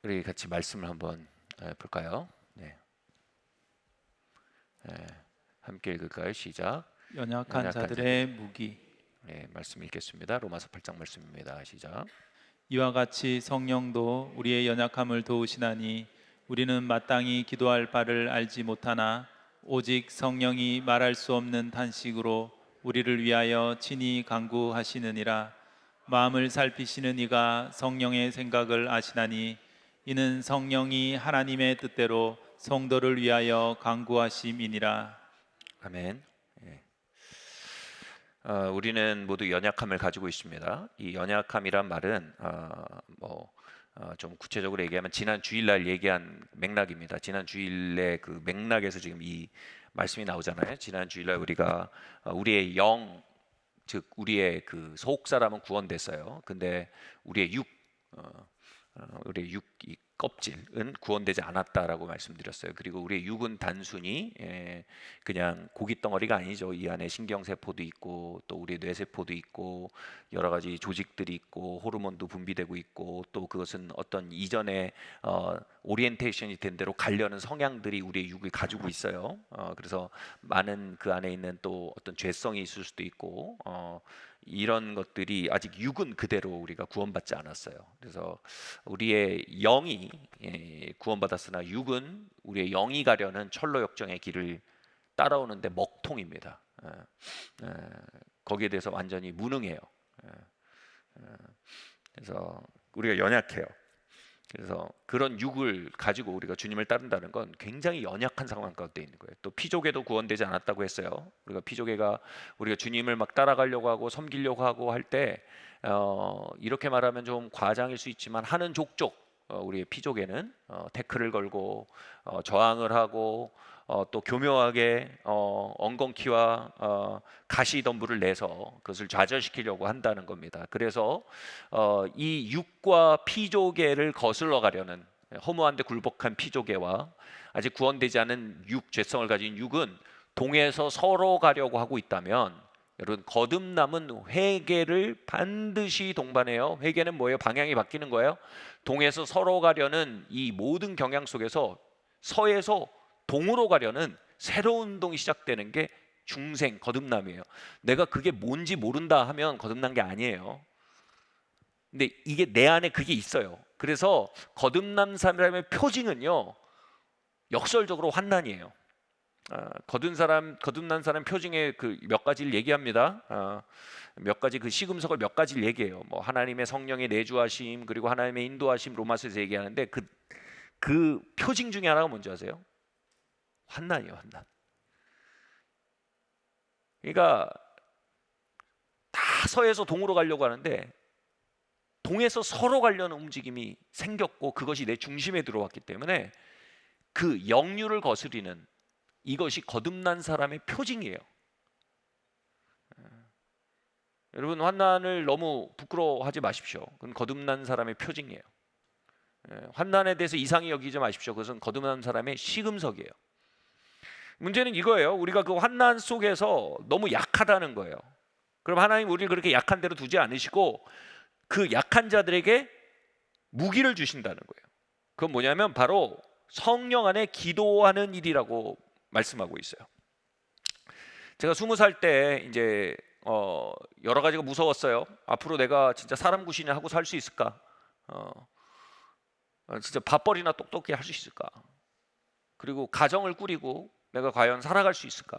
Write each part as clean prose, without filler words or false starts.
우리 같이 말씀을 한번 볼까요? 네. 함께 읽을까요? 시작. 연약한 연약한 자들의 자들. 무기. 네, 말씀 읽겠습니다. 로마서 8장 말씀입니다. 시작. 이와 같이 성령도 우리의 연약함을 도우시나니 우리는 마땅히 기도할 바를 알지 못하나 오직 성령이 말할 수 없는 탄식으로 우리를 위하여 친히 간구하시느니라. 마음을 살피시는 이가 성령의 생각을 아시나니 이는 성령이 하나님의 뜻대로 성도를 위하여 간구하심이니라. 아멘. 예. 우리는 모두 연약함을 가지고 있습니다. 이 연약함이란 말은 좀 구체적으로 얘기하면 지난 주일날 얘기한 맥락입니다. 지난 주일에 그 맥락에서 지금 이 말씀이 나오잖아요. 지난 주일날 우리가 우리의 영, 즉 우리의 그 속 사람은 구원됐어요. 근데 우리의 우리의 이 껍질은 구원되지 않았다라고 말씀드렸어요. 그리고 우리의 육은 단순히 그냥 고기 덩어리가 아니죠. 이 안에 신경세포도 있고 또 우리의 뇌세포도 있고 여러 가지 조직들이 있고 호르몬도 분비되고 있고 또 그것은 어떤 이전에 오리엔테이션이 된 대로 가려는 성향들이 우리의 육을 가지고 있어요. 그래서 많은 그 안에 있는 또 어떤 죄성이 있을 수도 있고 이런 것들이 아직 육은 그대로 우리가 구원받지 않았어요. 그래서 우리의 영이 구원받았으나 육은 우리의 영이 가려는 철로 역정의 길을 따라오는데 먹통입니다. 거기에 대해서 완전히 무능해요. 그래서 우리가 연약해요. 그래서 그런 육을 가지고 우리가 주님을 따른다는 건 굉장히 연약한 상황 가운데 있는 거예요. 또 피조개도 구원되지 않았다고 했어요. 우리가 피조개가 우리가 주님을 막 따라가려고 하고 섬기려고 하고 할 때 이렇게 말하면 좀 과장일 수 있지만 하는 족족 우리의 피조개는 태클을 걸고 저항을 하고 또 교묘하게 엉겅퀴와 가시덤불을 내서 그것을 좌절시키려고 한다는 겁니다. 그래서 이 육과 피조개를 거슬러 가려는 허무한데 굴복한 피조개와 아직 구원되지 않은 육, 죄성을 가진 육은 동에서 서로 가려고 하고 있다면 여러분 거듭남은 회개를 반드시 동반해요. 회개는 뭐예요? 방향이 바뀌는 거예요. 동에서 서로 가려는 이 모든 경향 속에서 서에서 동으로 가려는 새로운 운동이 시작되는 게 중생 거듭남이에요. 내가 그게 뭔지 모른다 하면 거듭난 게 아니에요. 근데 이게 내 안에 그게 있어요. 그래서 거듭난 사람의 표징은요 역설적으로 환난이에요. 거듭난 사람 표징의 그 몇 가지를 얘기합니다. 몇 가지 그 시금석을 몇 가지를 얘기해요. 뭐 하나님의 성령의 내주하심 그리고 하나님의 인도하심 로마서에서 얘기하는데 그 표징 중에 하나가 뭔지 아세요? 환난이에요, 환난. 그러니까 다 서에서 동으로 가려고 하는데 동에서 서로 가려는 움직임이 생겼고 그것이 내 중심에 들어왔기 때문에 그 역류를 거스리는 이것이 거듭난 사람의 표징이에요. 여러분 환난을 너무 부끄러워하지 마십시오. 그건 거듭난 사람의 표징이에요. 환난에 대해서 이상히 여기지 마십시오. 그것은 거듭난 사람의 시금석이에요. 문제는 이거예요. 우리가 그 환난 속에서 너무 약하다는 거예요. 그럼 하나님 우리를 그렇게 약한 대로 두지 않으시고 그 약한 자들에게 무기를 주신다는 거예요. 그건 뭐냐면 바로 성령 안에 기도하는 일이라고 말씀하고 있어요. 제가 20살 때 이제 여러 가지가 무서웠어요. 앞으로 내가 진짜 사람 구실을 하고 살 수 있을까? 진짜 밥벌이나 똑똑히 할 수 있을까? 그리고 가정을 꾸리고 내가 과연 살아갈 수 있을까?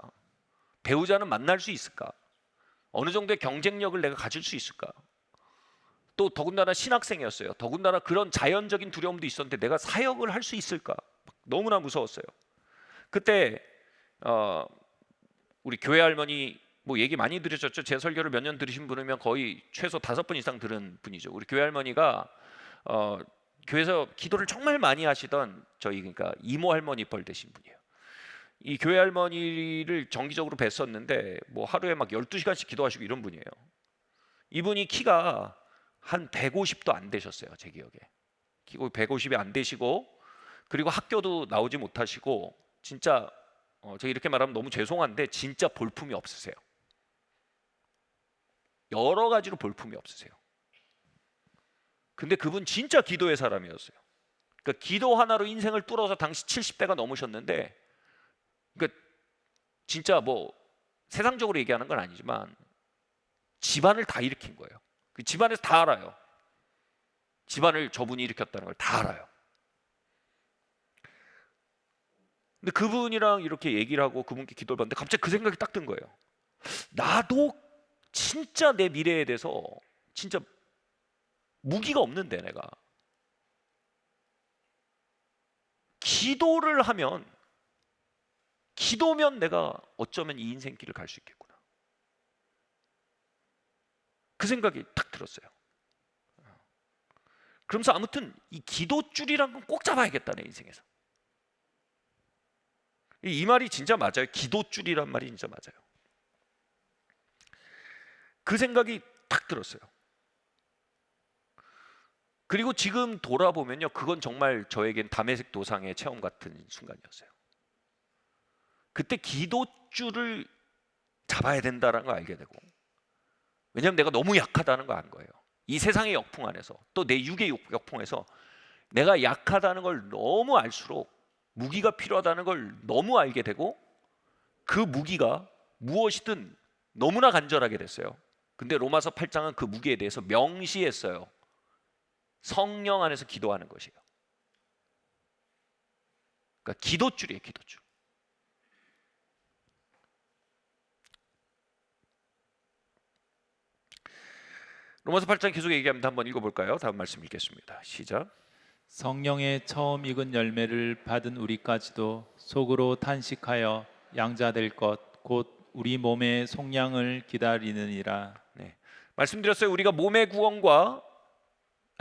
배우자는 만날 수 있을까? 어느 정도의 경쟁력을 내가 가질 수 있을까? 또 더군다나 신학생이었어요. 더군다나 그런 자연적인 두려움도 있었는데 내가 사역을 할 수 있을까? 너무나 무서웠어요. 그때 우리 교회 할머니 뭐 얘기 많이 들으셨죠? 제 설교를 몇 년 들으신 분이면 거의 최소 5번 이상 들은 분이죠. 우리 교회 할머니가 교회에서 기도를 정말 많이 하시던 저희 그러니까 이모 할머니 뻘 되신 분이에요. 이 교회 할머니를 정기적으로 뵀었는데 뭐 하루에 막 12시간씩 기도하시고 이런 분이에요. 이분이 키가 한 150도 안 되셨어요. 제 기억에. 키가 150이 안 되시고 그리고 학교도 나오지 못하시고 진짜 제가 이렇게 말하면 너무 죄송한데 진짜 볼품이 없으세요. 여러 가지로 볼품이 없으세요. 근데 그분 진짜 기도의 사람이었어요. 그러니까 기도 하나로 인생을 뚫어서 당시 70대가 넘으셨는데, 그러니까 진짜 뭐 세상적으로 얘기하는 건 아니지만 집안을 다 일으킨 거예요. 그 집안에서 다 알아요. 집안을 저분이 일으켰다는 걸 다 알아요. 근데 그분이랑 이렇게 얘기를 하고 그분께 기도를 받는데 갑자기 그 생각이 딱 든 거예요. 나도 진짜 내 미래에 대해서 진짜 무기가 없는데, 내가 기도를 하면, 기도면 내가 어쩌면 이 인생길을 갈 수 있겠구나. 그 생각이 딱 들었어요. 그러면서 아무튼 이 기도줄이란 건 꼭 잡아야겠다, 내 인생에서. 이 말이 진짜 맞아요. 기도줄이란 말이 진짜 맞아요. 그 생각이 딱 들었어요. 그리고 지금 돌아보면요, 그건 정말 저에겐 담에색 도상의 체험 같은 순간이었어요. 그때 기도줄을 잡아야 된다는 걸 알게 되고, 왜냐하면 내가 너무 약하다는 걸 안 거예요. 이 세상의 역풍 안에서, 또 내 육의 역풍에서 내가 약하다는 걸 너무 알수록 무기가 필요하다는 걸 너무 알게 되고, 그 무기가 무엇이든 너무나 간절하게 됐어요. 근데 로마서 8장은 그 무기에 대해서 명시했어요. 성령 안에서 기도하는 것이에요. 그러니까 기도줄이에요, 기도줄. 로마서 8장 계속 얘기합니다. 한번 읽어볼까요? 다음 말씀 읽겠습니다. 시작. 성령의 처음 익은 열매를 받은 우리까지도 속으로 탄식하여 양자될 것 곧 우리 몸의 속량을 기다리느니라. 네, 말씀드렸어요. 우리가 몸의 구원과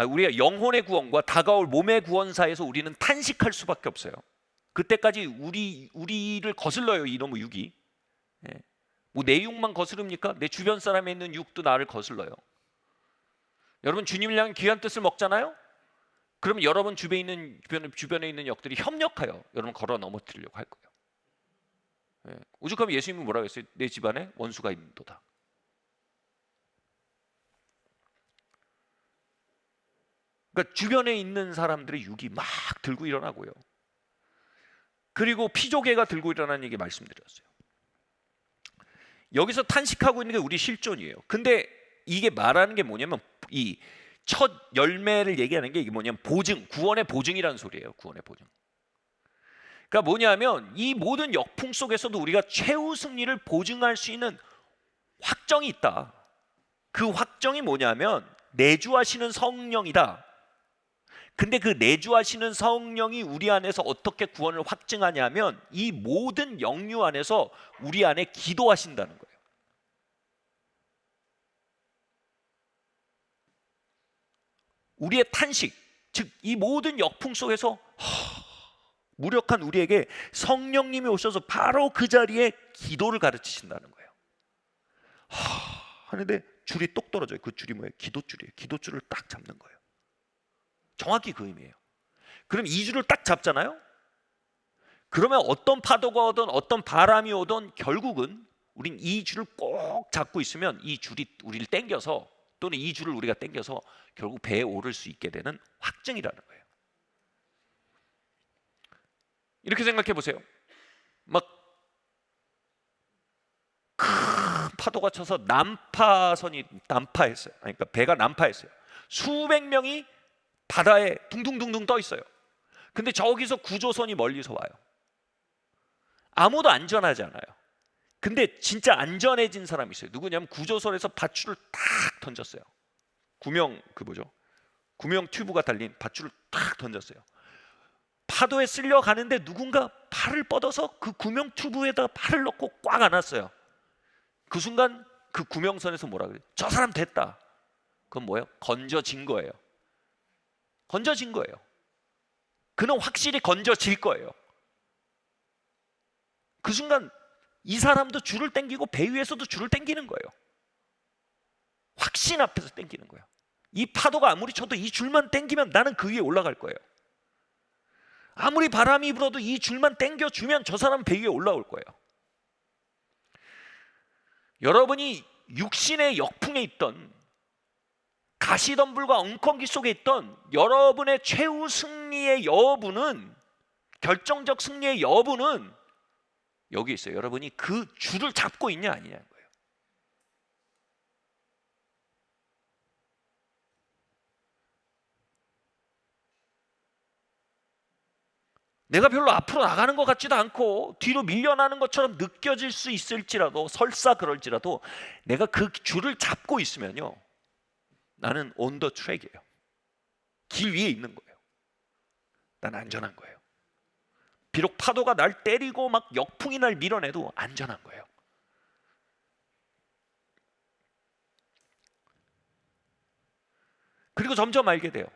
우리가 영혼의 구원과 다가올 몸의 구원 사이에서 우리는 탄식할 수밖에 없어요. 그때까지 우리를 거슬러요, 이놈의 육이. 네. 뭐 내 육만 거스릅니까? 내 주변 사람에 있는 육도 나를 거슬러요. 여러분, 주님을 향한 귀한 뜻을 먹잖아요. 그러면 여러분 주변에 있는 역들이 협력하여 여러분 걸어 넘어뜨리려고 할 거예요. 네. 오죽하면 예수님은 뭐라고 했어요? 내 집안에 원수가 있는도다. 그러니까 주변에 있는 사람들의 육이 막 들고 일어나고요. 그리고 피조개가 들고 일어나는 얘기 말씀드렸어요. 여기서 탄식하고 있는 게 우리 실존이에요. 근데 이게 말하는 게 뭐냐면, 이 첫 열매를 얘기하는 게 이게 뭐냐면 보증, 구원의 보증이라는 소리예요. 구원의 보증. 그러니까 뭐냐면 이 모든 역풍 속에서도 우리가 최후 승리를 보증할 수 있는 확정이 있다. 그 확정이 뭐냐면 내주하시는 성령이다. 근데 그 내주하시는 성령이 우리 안에서 어떻게 구원을 확증하냐면 이 모든 영유 안에서 우리 안에 기도하신다는 거예요. 우리의 탄식, 즉 이 모든 역풍 속에서 무력한 우리에게 성령님이 오셔서 바로 그 자리에 기도를 가르치신다는 거예요. 하는데 줄이 똑 떨어져요. 그 줄이 뭐예요? 기도줄이에요. 기도줄을 딱 잡는 거예요. 정확히 그 의미예요. 그럼 이 줄을 딱 잡잖아요. 그러면 어떤 파도가 오든 어떤 바람이 오든 결국은 우린 이 줄을 꼭 잡고 있으면 이 줄이 우리를 당겨서, 또는 이 줄을 우리가 당겨서 결국 배에 오를 수 있게 되는 확증이라는 거예요. 이렇게 생각해 보세요. 막 큰 파도가 쳐서 난파했어요. 그러니까 배가 난파했어요. 수백 명이 바다에 둥둥둥둥 떠 있어요. 근데 저기서 구조선이 멀리서 와요. 아무도 안전하지 않아요. 근데 진짜 안전해진 사람이 있어요. 누구냐면 구조선에서 밧줄을 탁 던졌어요. 구명 튜브가 달린 밧줄을 탁 던졌어요. 파도에 쓸려 가는데 누군가 팔을 뻗어서 그 구명 튜브에다가 팔을 넣고 꽉 안았어요. 그 순간 그 구명선에서 뭐라 그래요? 저 사람 됐다. 그건 뭐예요? 건져진 거예요. 건져진 거예요. 그는 확실히 건져질 거예요. 그 순간 이 사람도 줄을 당기고 배 위에서도 줄을 당기는 거예요. 확신 앞에서 당기는 거예요. 이 파도가 아무리 쳐도 이 줄만 당기면 나는 그 위에 올라갈 거예요. 아무리 바람이 불어도 이 줄만 당겨주면 저 사람은 배 위에 올라올 거예요. 여러분이 육신의 역풍에 있던 가시덤불과 엉겅기 속에 있던 여러분의 최후 승리의 여부는, 결정적 승리의 여부는 여기 있어요. 여러분이 그 줄을 잡고 있냐 아니냐는 거예요. 내가 별로 앞으로 나가는 것 같지도 않고 뒤로 밀려나는 것처럼 느껴질 수 있을지라도, 설사 그럴지라도 내가 그 줄을 잡고 있으면요, 나는 on the track이에요. 길 위에 있는 거예요. 난 안전한 거예요. 비록 파도가 날 때리고 막 역풍이 날 밀어내도 안전한 거예요. 그리고 점점 알게 돼요.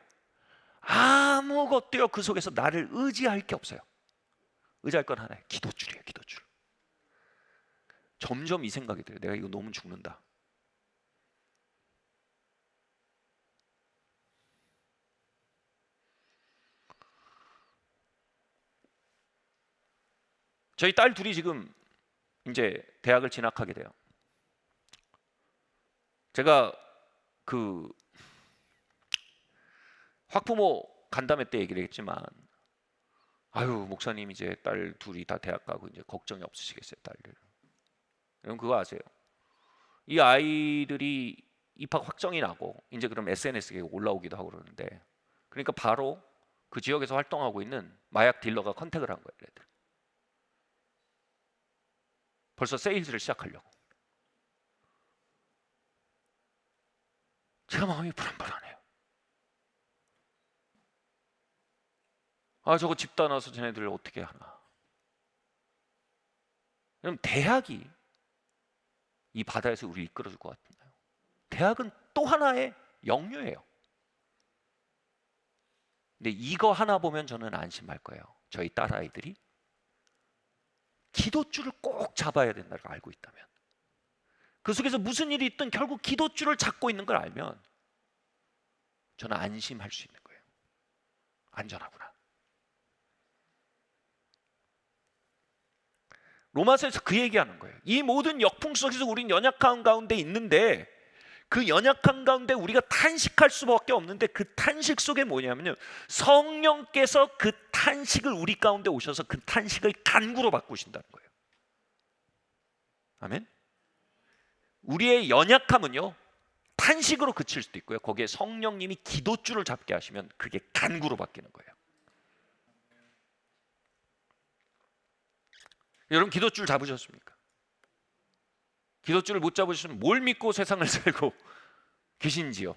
아무것도요 그 속에서 나를 의지할 게 없어요. 의지할 건 하나예요. 기도줄이에요. 기도줄. 점점 이 생각이 들어요. 내가 이거 놓으면 죽는다. 저희 딸 둘이 지금 이제 대학을 진학하게 돼요. 제가 그 학부모 간담회 때 얘기를 했지만, 아유 목사님 이제 딸 둘이 다 대학 가고 이제 걱정이 없으시겠어요 딸들. 여러분 그거 아세요? 이 아이들이 입학 확정이 나고 이제 그럼 SNS에 올라오기도 하고 그러는데, 그러니까 바로 그 지역에서 활동하고 있는 마약 딜러가 컨택을 한 거예요. 얘들. 벌써 세일즈를 시작하려고. 제가 마음이 불안불안해요. 아 저거 집 다 나서 쟤네들을 어떻게 하나. 그럼 대학이 이 바다에서 우리 이끌어줄 것 같나요? 대학은 또 하나의 영유예요. 근데 이거 하나 보면 저는 안심할 거예요. 저희 딸아이들이 기도줄을 꼭 잡아야 된다는 걸 알고 있다면, 그 속에서 무슨 일이 있든 결국 기도줄을 잡고 있는 걸 알면 저는 안심할 수 있는 거예요. 안전하구나. 로마서에서 그 얘기하는 거예요. 이 모든 역풍 속에서 우린 연약한 가운데 있는데, 그 연약한 가운데 우리가 탄식할 수밖에 없는데, 그 탄식 속에 뭐냐면요, 성령께서 그 탄식을 우리 가운데 오셔서 그 탄식을 간구로 바꾸신다는 거예요. 아멘. 우리의 연약함은요 탄식으로 그칠 수도 있고요, 거기에 성령님이 기도줄을 잡게 하시면 그게 간구로 바뀌는 거예요. 여러분 기도줄 잡으셨습니까? 기도줄을 못 잡으시면 뭘 믿고 세상을 살고 계신지요?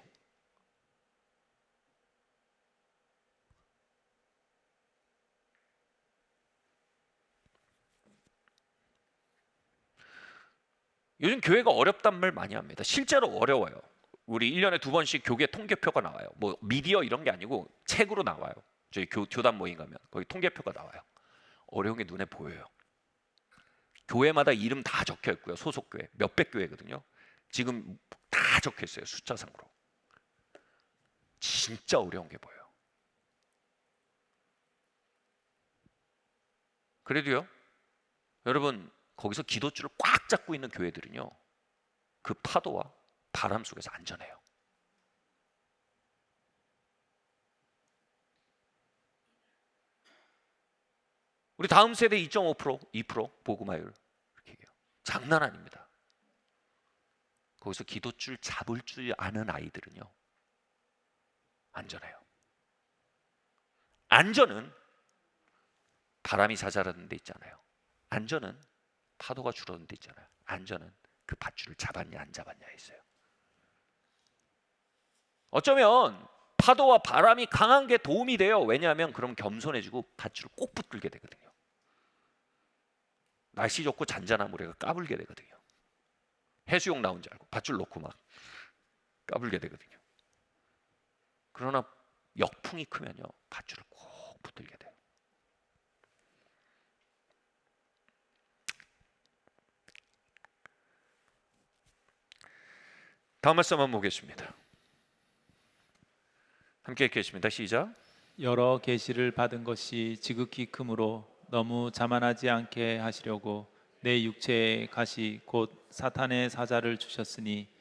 요즘 교회가 어렵단 말 많이 합니다. 실제로 어려워요. 우리 1년에 2번씩 교계 통계표가 나와요. 뭐 미디어 이런 게 아니고 책으로 나와요. 저희 교단 모임 가면 거기 통계표가 나와요. 어려운 게 눈에 보여요. 교회마다 이름 다 적혀 있고요. 소속 교회 몇백 교회거든요. 지금 다 적혀 있어요. 숫자상으로. 진짜 어려운 게 보여요. 그래도요, 여러분 거기서 기도줄을 꽉 잡고 있는 교회들은요, 그 파도와 바람 속에서 안전해요. 우리 다음 세대 2.5%, 2% 복음화율 이렇게 얘기해요. 장난 아닙니다. 거기서 기도줄 잡을 줄 아는 아이들은요 안전해요. 안전은 바람이 자잘하는 데 있잖아요. 안전은 파도가 줄어드는 데 있잖아요. 안전은 그 밧줄을 잡았냐 안 잡았냐에 있어요. 어쩌면 파도와 바람이 강한 게 도움이 돼요. 왜냐하면 그럼 겸손해지고 밧줄을 꼭 붙들게 되거든요. 날씨 좋고 잔잔한 물에 까불게 되거든요. 해수욕 나온 줄 알고 밧줄 놓고 막 까불게 되거든요. 그러나 역풍이 크면요 밧줄을 꼭 붙들게 돼요. 다음 말씀 한번 보겠습니다. 함께 읽겠습니다. 시작. 여러 계시를 받은 것이 지극히 크므로 너무 자만하지 않게 하시려고 내 육체의 가시 곧 사탄의 사자를 주셨으니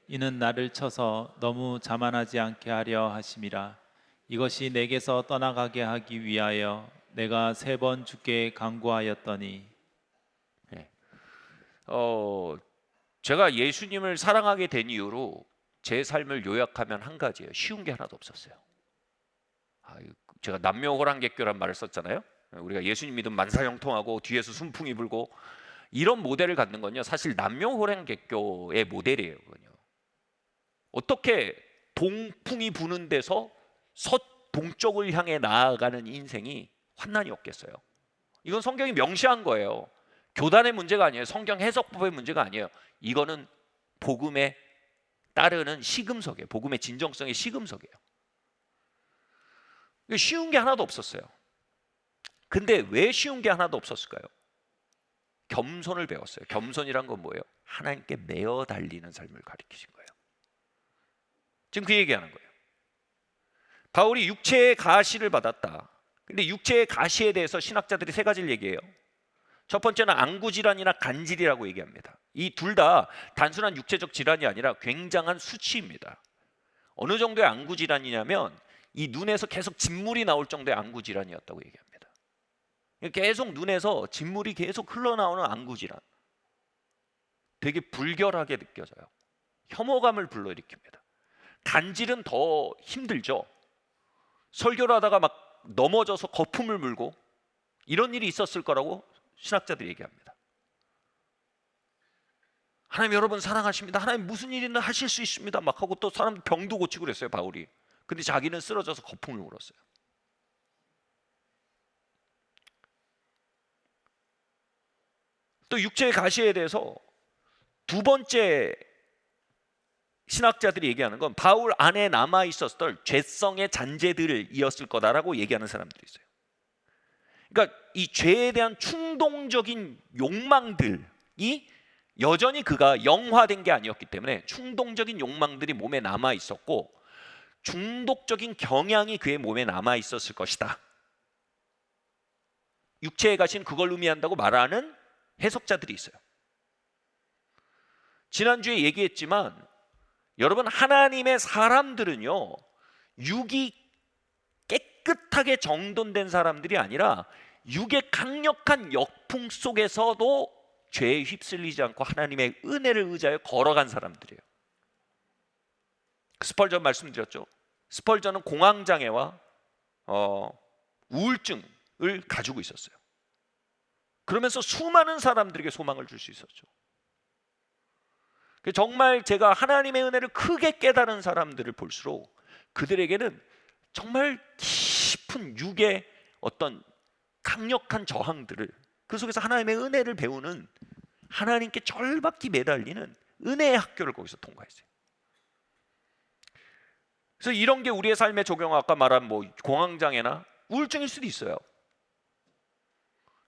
이는 나를 쳐서 너무 자만하지 않게 하려 하심이라. 이것이 내게서 떠나가게 하기 위하여 내가 3번 주께 간구하였더니. 예. 제가 예수님을 사랑하게 된 이유로 제 삶을 요약하면 한 가지예요. 쉬운 게 하나도 없었어요. 제가 남묘호랑개교란 말을 썼잖아요. 우리가 예수님 믿으면 만사형통하고 뒤에서 순풍이 불고 이런 모델을 갖는 건요, 사실 남묘호랑개교의 모델이에요. 그건요. 어떻게 동풍이 부는 데서 동쪽을 향해 나아가는 인생이 환난이 없겠어요? 이건 성경이 명시한 거예요. 교단의 문제가 아니에요. 성경 해석법의 문제가 아니에요. 이거는 복음에 따르는 시금석이에요. 복음의 진정성의 시금석이에요. 쉬운 게 하나도 없었어요. 근데 왜 쉬운 게 하나도 없었을까요? 겸손을 배웠어요. 겸손이란 건 뭐예요? 하나님께 매어 달리는 삶을 가리키신 거예요. 지금 그 얘기하는 거예요. 바울이 육체의 가시를 받았다. 근데 육체의 가시에 대해서 신학자들이 3가지를 얘기해요. 첫 번째는 안구질환이나 간질이라고 얘기합니다. 이 둘 다 단순한 육체적 질환이 아니라 굉장한 수치입니다. 어느 정도의 안구질환이냐면 이 눈에서 계속 진물이 나올 정도의 안구질환이었다고 얘기합니다. 계속 눈에서 진물이 계속 흘러나오는 안구질환. 되게 불결하게 느껴져요. 혐오감을 불러일으킵니다. 간질은 더 힘들죠. 설교를 하다가 막 넘어져서 거품을 물고 이런 일이 있었을 거라고 신학자들이 얘기합니다. 하나님 여러분 사랑하십니다. 하나님 무슨 일이나 하실 수 있습니다. 막 하고 또 사람 병도 고치고 그랬어요, 바울이. 근데 자기는 쓰러져서 거품을 물었어요. 또 육체의 가시에 대해서 2번째 신학자들이 얘기하는 건 바울 안에 남아 있었던 죄성의 잔재들이었을 거다라고 얘기하는 사람들이 있어요. 그러니까 이 죄에 대한 충동적인 욕망들이 여전히 그가 영화된 게 아니었기 때문에 충동적인 욕망들이 몸에 남아 있었고 중독적인 경향이 그의 몸에 남아 있었을 것이다. 육체의 가시는 그걸 의미한다고 말하는 해석자들이 있어요. 지난주에 얘기했지만 여러분, 하나님의 사람들은요, 육이 깨끗하게 정돈된 사람들이 아니라 육의 강력한 역풍 속에서도 죄에 휩쓸리지 않고 하나님의 은혜를 의지하여 걸어간 사람들이에요. 스펄전 말씀드렸죠. 스펄전은 공황장애와 우울증을 가지고 있었어요. 그러면서 수많은 사람들에게 소망을 줄 수 있었죠. 정말 제가 하나님의 은혜를 크게 깨달은 사람들을 볼수록 그들에게는 정말 깊은 육의 어떤 강력한 저항들을, 그 속에서 하나님의 은혜를 배우는, 하나님께 절박히 매달리는 은혜의 학교를 거기서 통과했어요. 그래서 이런 게 우리의 삶에 적용, 아까 말한 공황장애나 우울증일 수도 있어요.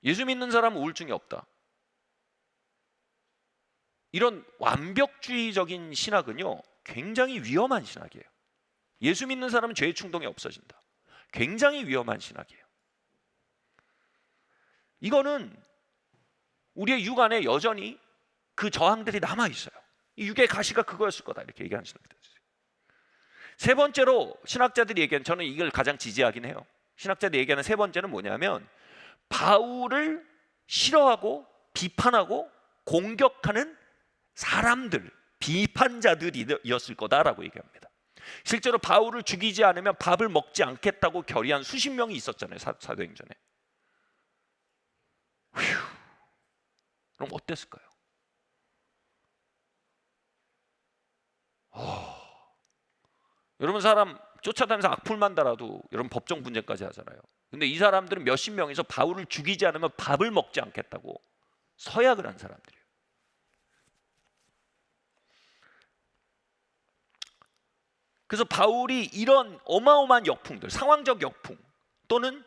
예수 믿는 사람은 우울증이 없다. 이런 완벽주의적인 신학은요, 굉장히 위험한 신학이에요. 예수 믿는 사람은 죄의 충동이 없어진다. 굉장히 위험한 신학이에요. 이거는 우리의 육 안에 여전히 그 저항들이 남아 있어요. 이 육의 가시가 그거였을 거다, 이렇게 얘기하는 신학들이 있어요. 3번째로 신학자들이 얘기하는, 저는 이걸 가장 지지하긴 해요. 신학자들이 얘기하는 3번째는 뭐냐면 바울을 싫어하고 비판하고 공격하는 사람들, 비판자들이었을 거다라고 얘기합니다. 실제로 바울을 죽이지 않으면 밥을 먹지 않겠다고 결의한 수십 명이 있었잖아요, 사도행전에. 그럼 어땠을까요? 여러분, 사람 쫓아다니면서 악플만 달아도 여러분 법정 분쟁까지 하잖아요. 근데 이 사람들은 몇십 명이서 바울을 죽이지 않으면 밥을 먹지 않겠다고 서약을 한 사람들이에요. 그래서 바울이 이런 어마어마한 역풍들, 상황적 역풍 또는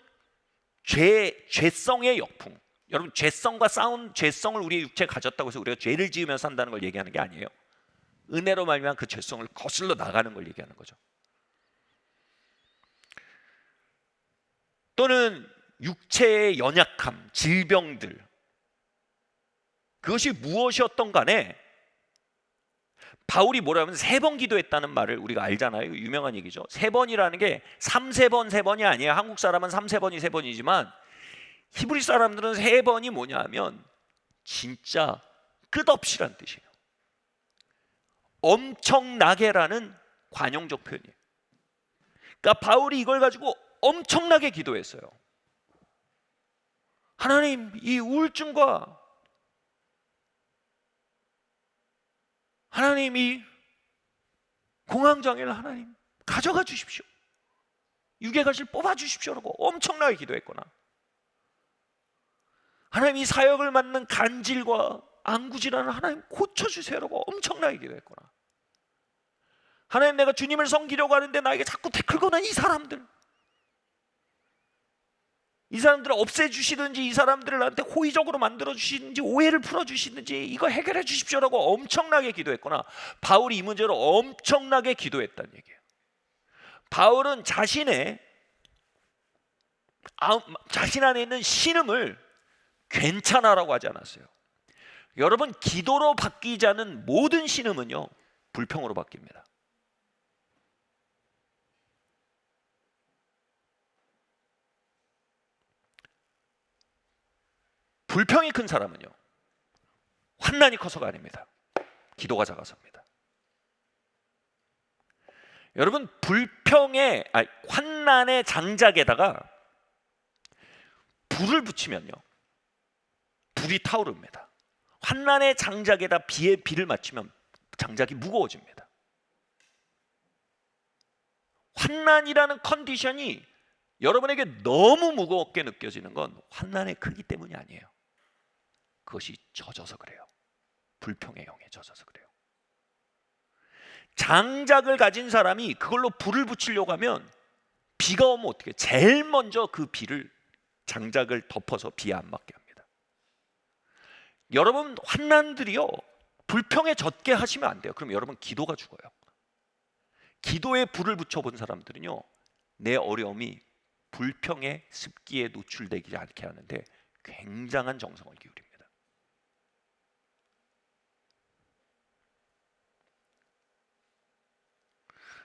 죄성의 역풍, 여러분 죄성과 싸운, 죄성을 우리의 육체에 가졌다고 해서 우리가 죄를 지으면서 산다는 걸 얘기하는 게 아니에요. 은혜로 말미암아 그 죄성을 거슬러 나가는 걸 얘기하는 거죠. 또는 육체의 연약함, 질병들, 그것이 무엇이었던 간에 바울이 뭐라면 3번 기도했다는 말을 우리가 알잖아요. 유명한 얘기죠. 3번이라는 게 3-3번 3번이 아니에요. 한국 사람은 3-3번이 3번이지만 히브리 사람들은 3번이 뭐냐면 진짜 끝없이란 뜻이에요. 엄청나게라는 관용적 표현이에요. 그러니까 바울이 이걸 가지고 엄청나게 기도했어요. 하나님, 이 우울증과 하나님, 이 공황장애를 하나님 가져가 주십시오. 유괴가시를 뽑아 주십시오라고 엄청나게 기도했거나, 하나님 이 사역을 맡는 간질과 안구질환을 하나님 고쳐주세요라고 엄청나게 기도했거나, 하나님 내가 주님을 섬기려고 하는데 나에게 자꾸 태클 거는 이 사람들을 없애주시든지, 이 사람들을 나한테 호의적으로 만들어주시든지, 오해를 풀어주시든지, 이거 해결해 주십시오라고 엄청나게 기도했거나, 바울이 이 문제로 엄청나게 기도했다는 얘기예요. 바울은 자신 안에 있는 신음을 괜찮아라고 하지 않았어요. 여러분, 기도로 바뀌지 않은 모든 신음은요 불평으로 바뀝니다. 불평이 큰 사람은요 환난이 커서가 아닙니다. 기도가 작아서입니다. 여러분, 환난의 장작에다가 불을 붙이면요 불이 타오릅니다. 환난의 장작에다 비를 맞추면 장작이 무거워집니다. 환난이라는 컨디션이 여러분에게 너무 무겁게 느껴지는 건 환난의 크기 때문이 아니에요. 그것이 젖어서 그래요. 불평의 영에 젖어서 그래요. 장작을 가진 사람이 그걸로 불을 붙이려고 하면 비가 오면 어떻게 해요? 제일 먼저 그 장작을 덮어서 비에 안 맞게 합니다. 여러분, 환난들이요 불평에 젖게 하시면 안 돼요. 그럼 여러분 기도가 죽어요. 기도에 불을 붙여본 사람들은요 내 어려움이 불평의 습기에 노출되지 않게 하는데 굉장한 정성을 기울입니다.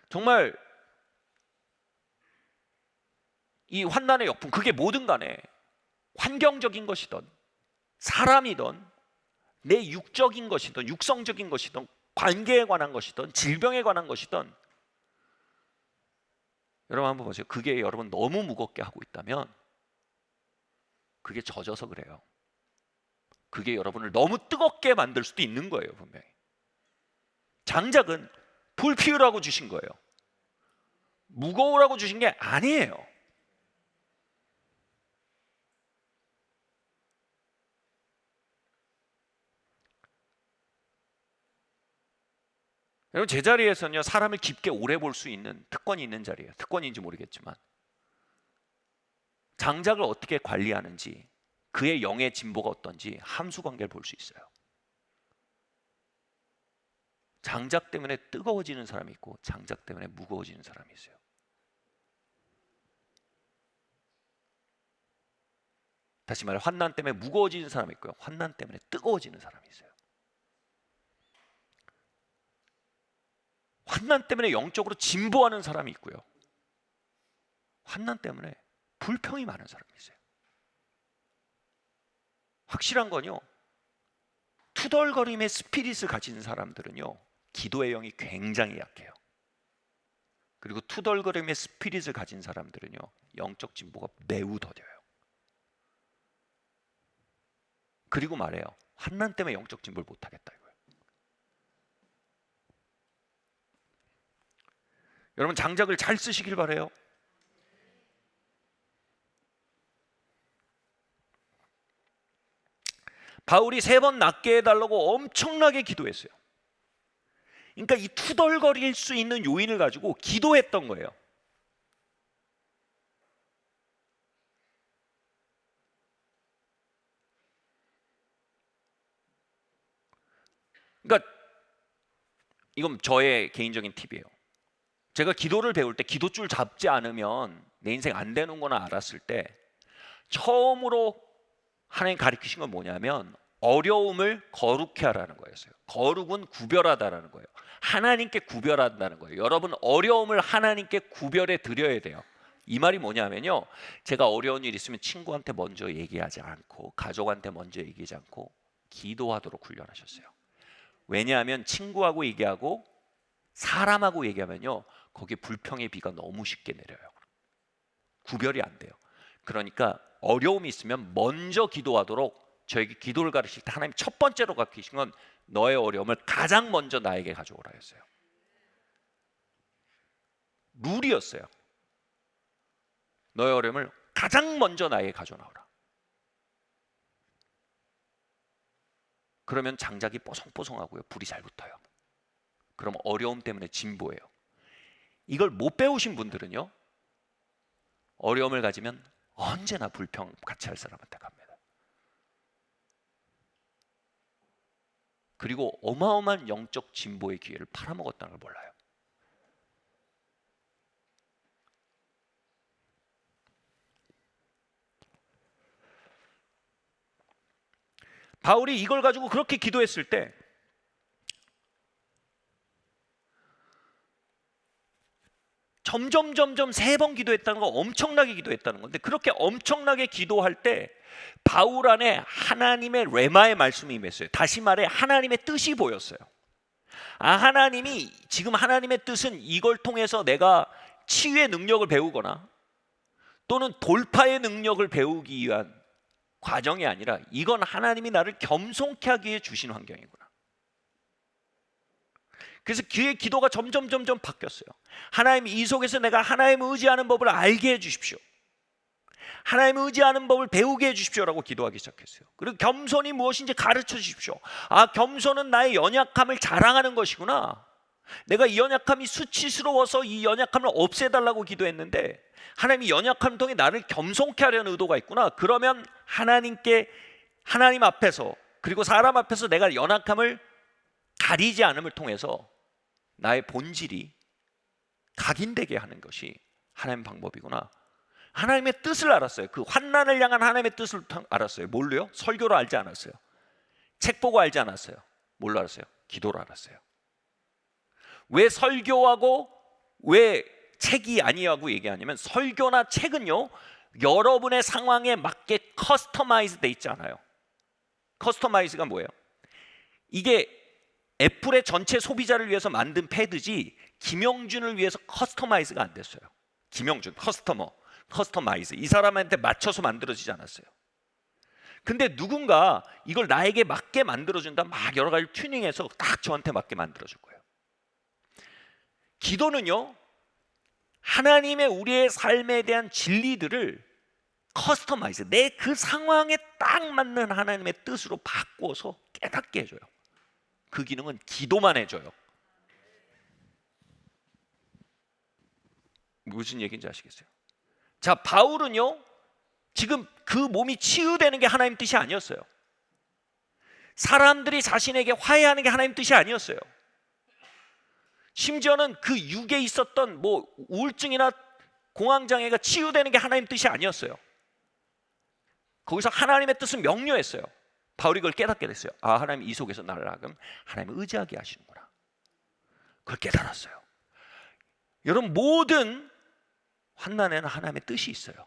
정말 이 환난의 역풍, 그게 뭐든 간에 환경적인 것이든 사람이든 내 육적인 것이든 육성적인 것이든 관계에 관한 것이든 질병에 관한 것이든, 여러분 한번 보세요. 그게 여러분 너무 무겁게 하고 있다면 그게 젖어서 그래요. 그게 여러분을 너무 뜨겁게 만들 수도 있는 거예요. 분명히 장작은 불 피우라고 주신 거예요. 무거우라고 주신 게 아니에요. 여러분, 제 자리에서는요 사람을 깊게 오래 볼 수 있는 특권이 있는 자리예요. 특권인지 모르겠지만 장작을 어떻게 관리하는지, 그의 영의 진보가 어떤지 함수관계를 볼 수 있어요. 장작 때문에 뜨거워지는 사람이 있고 장작 때문에 무거워지는 사람이 있어요. 다시 말해, 환난 때문에 무거워지는 사람이 있고요, 환난 때문에 뜨거워지는 사람이 있어요. 환난 때문에 영적으로 진보하는 사람이 있고요, 환난 때문에 불평이 많은 사람이 있어요. 확실한 건요, 투덜거림의 스피릿을 가진 사람들은요 기도의 영이 굉장히 약해요. 그리고 투덜거림의 스피릿을 가진 사람들은요 영적 진보가 매우 더뎌요. 그리고 말해요, 환난 때문에 영적 진보를 못하겠다 이거예요. 여러분, 장작을 잘 쓰시길 바래요. 바울이 3번 낫게 해달라고 엄청나게 기도했어요. 그러니까 이 투덜거릴 수 있는 요인을 가지고 기도했던 거예요. 그러니까 이건 저의 개인적인 팁이에요. 제가 기도를 배울 때 기도줄 잡지 않으면 내 인생 안 되는 거나 알았을 때 처음으로 하나님 가르치신 건 뭐냐면 어려움을 거룩해 하라는 거였어요. 거룩은 구별하다라는 거예요. 하나님께 구별한다는 거예요. 여러분, 어려움을 하나님께 구별해 드려야 돼요. 이 말이 뭐냐면요, 제가 어려운 일 있으면 친구한테 먼저 얘기하지 않고 가족한테 먼저 얘기하지 않고 기도하도록 훈련하셨어요. 왜냐하면 친구하고 얘기하고 사람하고 얘기하면요, 거기에 불평의 비가 너무 쉽게 내려요. 구별이 안 돼요. 그러니까 어려움이 있으면 먼저 기도하도록 저에게 기도를 가르칠 때 하나님 첫 번째로 가르치신 건 너의 어려움을 가장 먼저 나에게 가져오라 했어요. 룰이었어요. 너의 어려움을 가장 먼저 나에게 가져나오라. 그러면 장작이 뽀송뽀송하고요, 불이 잘 붙어요. 그럼 어려움 때문에 진보해요. 이걸 못 배우신 분들은요, 어려움을 가지면 언제나 불평 같이 할 사람한테 갑니다. 그리고 어마어마한 영적 진보의 기회를 팔아먹었다는 걸 몰라요. 바울이 이걸 가지고 그렇게 기도했을 때 점점 3번 기도했다는 건 엄청나게 기도했다는 건데, 그렇게 엄청나게 기도할 때 바울 안에 하나님의 레마의 말씀이 임했어요. 다시 말해 하나님의 뜻이 보였어요. 하나님이 지금 하나님의 뜻은 이걸 통해서 내가 치유의 능력을 배우거나 또는 돌파의 능력을 배우기 위한 과정이 아니라 이건 하나님이 나를 겸손케 하기 위해 주신 환경이구나. 그래서 그의 기도가 점점 바뀌었어요. 하나님, 이 속에서 내가 하나님을 의지하는 법을 알게 해주십시오. 하나님을 의지하는 법을 배우게 해주십시오라고 기도하기 시작했어요. 그리고 겸손이 무엇인지 가르쳐 주십시오. 겸손은 나의 연약함을 자랑하는 것이구나. 내가 이 연약함이 수치스러워서 이 연약함을 없애달라고 기도했는데 하나님이 연약함을 통해 나를 겸손케 하려는 의도가 있구나. 그러면 하나님 앞에서 그리고 사람 앞에서 내가 연약함을 가리지 않음을 통해서 나의 본질이 각인되게 하는 것이 하나님의 방법이구나. 하나님의 뜻을 알았어요. 그 환난을 향한 하나님의 뜻을 알았어요. 뭘로요? 설교로 알지 않았어요. 책 보고 알지 않았어요. 뭘로 알았어요? 기도로 알았어요. 왜 설교하고 왜 책이 아니라고 얘기하냐면, 설교나 책은요, 여러분의 상황에 맞게 커스터마이즈 돼 있지 않아요. 커스터마이즈가 뭐예요? 이게 애플의 전체 소비자를 위해서 만든 패드지 김영준을 위해서 커스터마이즈가 안 됐어요. 김영준, 커스터마이즈, 이 사람한테 맞춰서 만들어지지 않았어요. 근데 누군가 이걸 나에게 맞게 만들어준다, 막 여러 가지 튜닝해서 딱 저한테 맞게 만들어줄 거예요. 기도는요, 하나님의 우리의 삶에 대한 진리들을 커스터마이즈, 내 그 상황에 딱 맞는 하나님의 뜻으로 바꿔서 깨닫게 해줘요. 그 기능은 기도만 해줘요. 무슨 얘기인지 아시겠어요? 자, 바울은요, 지금 그 몸이 치유되는 게 하나님 뜻이 아니었어요. 사람들이 자신에게 화해하는 게 하나님 뜻이 아니었어요. 심지어는 그 육에 있었던 우울증이나 공황장애가 치유되는 게 하나님 뜻이 아니었어요. 거기서 하나님의 뜻은 명료했어요. 바울이 그걸 깨닫게 됐어요. 하나님 이 속에서 나를 하나님을 의지하게 하시는구나. 그걸 깨달았어요. 여러분, 모든 환난에는 하나님의 뜻이 있어요.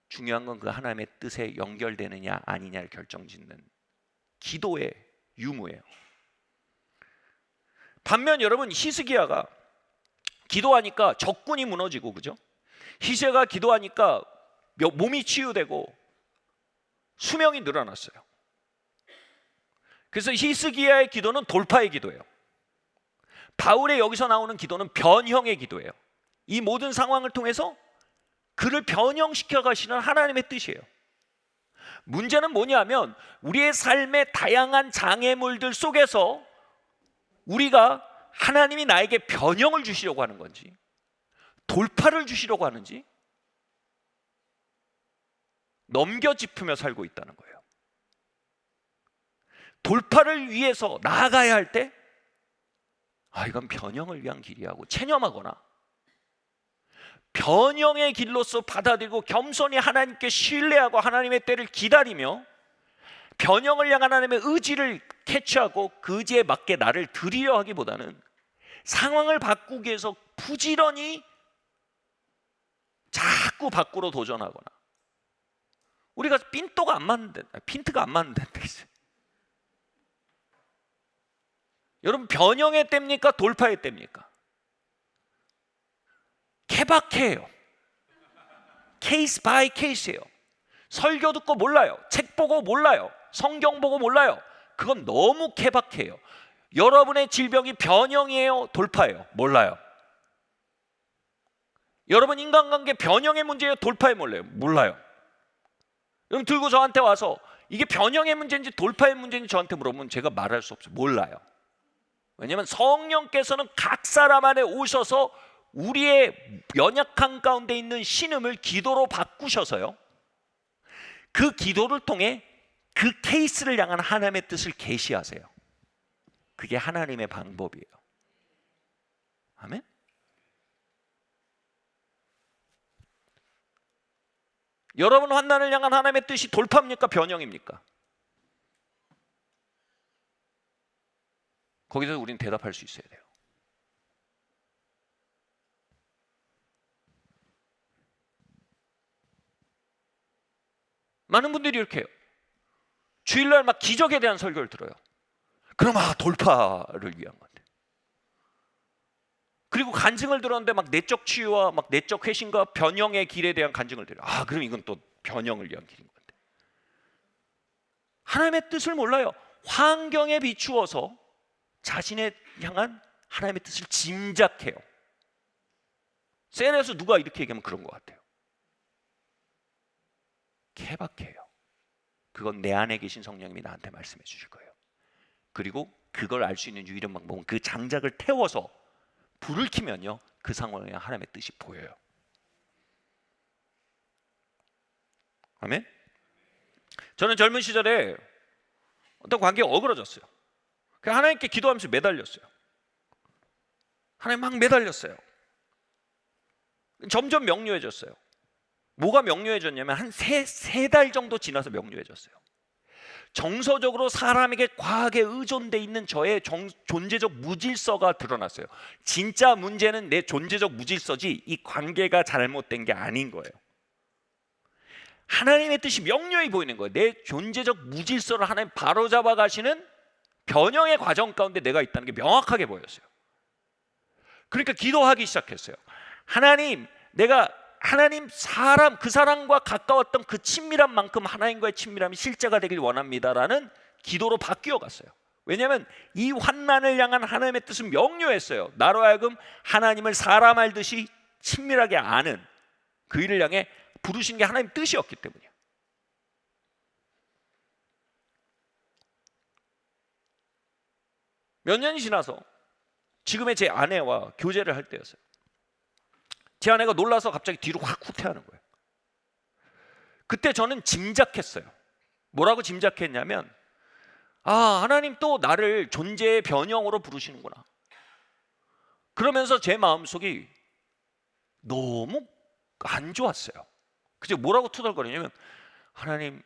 중요한 건 그 하나님의 뜻에 연결되느냐 아니냐를 결정짓는 기도의 유무예요. 반면 여러분, 히스기야가 기도하니까 적군이 무너지고, 그죠? 히스기야가 기도하니까 몸이 치유되고 수명이 늘어났어요. 그래서 히스기야의 기도는 돌파의 기도예요. 바울의 여기서 나오는 기도는 변형의 기도예요. 이 모든 상황을 통해서 그를 변형시켜 가시는 하나님의 뜻이에요. 문제는 뭐냐면, 우리의 삶의 다양한 장애물들 속에서 우리가 하나님이 나에게 변형을 주시려고 하는 건지 돌파를 주시려고 하는지 넘겨짚으며 살고 있다는 거예요. 돌파를 위해서 나아가야 할 때 이건 변형을 위한 길이야 하고 체념하거나, 변형의 길로서 받아들이고 겸손히 하나님께 신뢰하고 하나님의 때를 기다리며 변형을 향한 하나님의 의지를 캐치하고 그 의지에 맞게 나를 드리려 하기보다는 상황을 바꾸기 위해서 부지런히 자꾸 밖으로 도전하거나, 우리가 핀트가 안 맞는데 여러분, 변형의 때입니까? 돌파의 때입니까? 케바케예요. 케이스 바이 케이스예요. 설교 듣고 몰라요. 책 보고 몰라요. 성경 보고 몰라요. 그건 너무 케바케예요. 여러분의 질병이 변형이에요? 돌파예요? 몰라요. 여러분 인간관계 변형의 문제예요? 돌파의 문제예요? 몰라요. 여러분 들고 저한테 와서 이게 변형의 문제인지 돌파의 문제인지 저한테 물어보면 제가 말할 수 없어요. 몰라요. 왜냐하면 성령께서는 각 사람 안에 오셔서 우리의 연약한 가운데 있는 신음을 기도로 바꾸셔서요, 그 기도를 통해 그 케이스를 향한 하나님의 뜻을 계시하세요. 그게 하나님의 방법이에요. 아멘? 여러분 환난을 향한 하나님의 뜻이 돌파입니까? 변형입니까? 거기서 우리는 대답할 수 있어야 돼요. 많은 분들이 이렇게 해요. 주일날 막 기적에 대한 설교를 들어요. 그럼 돌파를 위한 건데. 그리고 간증을 들었는데 막 내적 치유와 막 내적 회심과 변형의 길에 대한 간증을 들어요. 그럼 이건 또 변형을 위한 길인 건데. 하나님의 뜻을 몰라요. 환경에 비추어서 자신의 향한 하나님의 뜻을 짐작해요. 셀에서 누가 이렇게 얘기하면 그런 것 같아요. 케바케예요. 그건 내 안에 계신 성령님이 나한테 말씀해 주실 거예요. 그리고 그걸 알 수 있는 유일한 방법은 그 장작을 태워서 불을 켜면요, 그 상황에 하나님의 뜻이 보여요. 아멘? 저는 젊은 시절에 어떤 관계가 어그러졌어요. 그냥 하나님께 기도하면서 매달렸어요. 하나님 막 매달렸어요. 점점 명료해졌어요. 뭐가 명료해졌냐면 한 세 달 정도 지나서 명료해졌어요. 정서적으로 사람에게 과하게 의존돼 있는 저의 존재적 무질서가 드러났어요. 진짜 문제는 내 존재적 무질서지 이 관계가 잘못된 게 아닌 거예요. 하나님의 뜻이 명료히 보이는 거예요. 내 존재적 무질서를 하나님 바로잡아 가시는 변형의 과정 가운데 내가 있다는 게 명확하게 보였어요. 그러니까 기도하기 시작했어요. 하나님, 내가 그 사람과 가까웠던 그 친밀한 만큼 하나님과의 친밀함이 실제가 되길 원합니다라는 기도로 바뀌어 갔어요. 왜냐하면 이 환난을 향한 하나님의 뜻은 명료했어요. 나로 하여금 하나님을 사람 알듯이 친밀하게 아는 그 일을 향해 부르신 게 하나님 뜻이었기 때문이에요. 몇 년이 지나서 지금의 제 아내와 교제를 할 때였어요. 제 아내가 놀라서 갑자기 뒤로 확 후퇴하는 거예요. 그때 저는 짐작했어요. 뭐라고 짐작했냐면, 하나님 또 나를 존재의 변형으로 부르시는구나. 그러면서 제 마음속이 너무 안 좋았어요. 그래서 뭐라고 투덜거리냐면, 하나님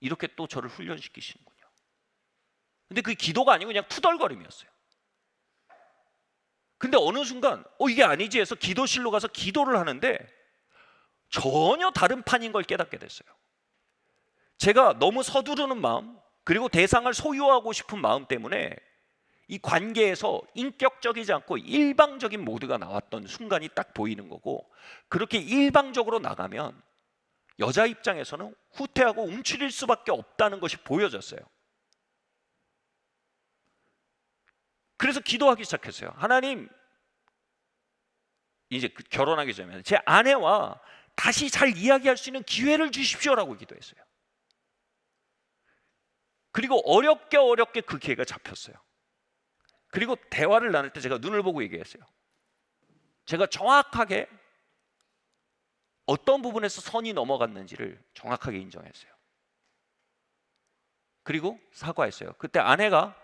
이렇게 또 저를 훈련시키시는군요. 근데 그게 기도가 아니고 그냥 투덜거림이었어요. 근데 어느 순간 이게 아니지 해서 기도실로 가서 기도를 하는데 전혀 다른 판인 걸 깨닫게 됐어요. 제가 너무 서두르는 마음, 그리고 대상을 소유하고 싶은 마음 때문에 이 관계에서 인격적이지 않고 일방적인 모드가 나왔던 순간이 딱 보이는 거고, 그렇게 일방적으로 나가면 여자 입장에서는 후퇴하고 움츠릴 수밖에 없다는 것이 보여졌어요. 그래서 기도하기 시작했어요. 하나님, 이제 결혼하기 전에 제 아내와 다시 잘 이야기할 수 있는 기회를 주십시오라고 기도했어요. 그리고 어렵게 그 기회가 잡혔어요. 그리고 대화를 나눌 때 제가 눈을 보고 얘기했어요. 제가 정확하게 어떤 부분에서 선이 넘어갔는지를 정확하게 인정했어요. 그리고 사과했어요. 그때 아내가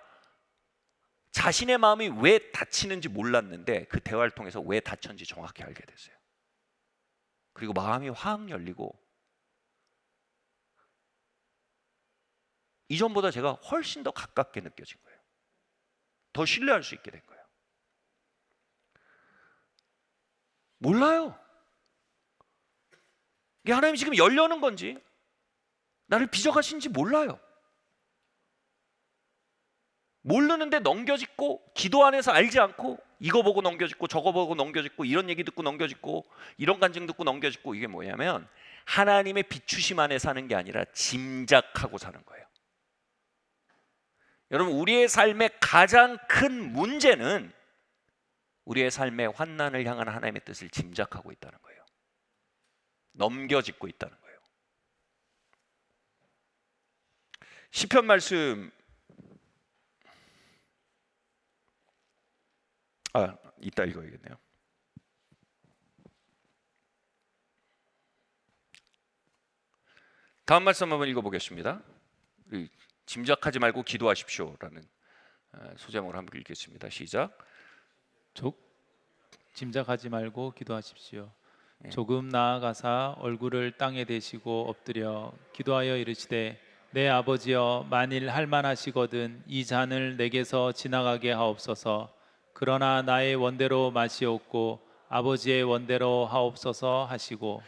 자신의 마음이 왜 다치는지 몰랐는데 그 대화를 통해서 왜 다쳤는지 정확히 알게 됐어요. 그리고 마음이 확 열리고 이전보다 제가 훨씬 더 가깝게 느껴진 거예요. 더 신뢰할 수 있게 된 거예요. 몰라요. 이게 하나님이 지금 열려는 건지 나를 빚어가신지 몰라요. 모르는데 넘겨짚고, 기도 안에서 알지 않고 이거 보고 넘겨짚고 저거 보고 넘겨짚고 이런 얘기 듣고 넘겨짚고 이런 간증 듣고 넘겨짚고, 이게 뭐냐면 하나님의 비추심 안에 사는 게 아니라 짐작하고 사는 거예요. 여러분, 우리의 삶의 가장 큰 문제는 우리의 삶의 환난을 향한 하나님의 뜻을 짐작하고 있다는 거예요. 넘겨짚고 있다는 거예요. 시편 말씀 이따 읽어야겠네요. 다음 말씀 한번 읽어보겠습니다. 짐작하지 말고 기도하십시오라는 소제목을 한번 읽겠습니다. 시작. 짐작하지 말고 기도하십시오. 조금 나아가사 얼굴을 땅에 대시고 엎드려 기도하여 이르시되 내 아버지여, 만일 할만하시거든 이 잔을 내게서 지나가게 하옵소서. 그러나 나의 원대로 마시옵고 아버지의 원대로 하옵소서 하시고.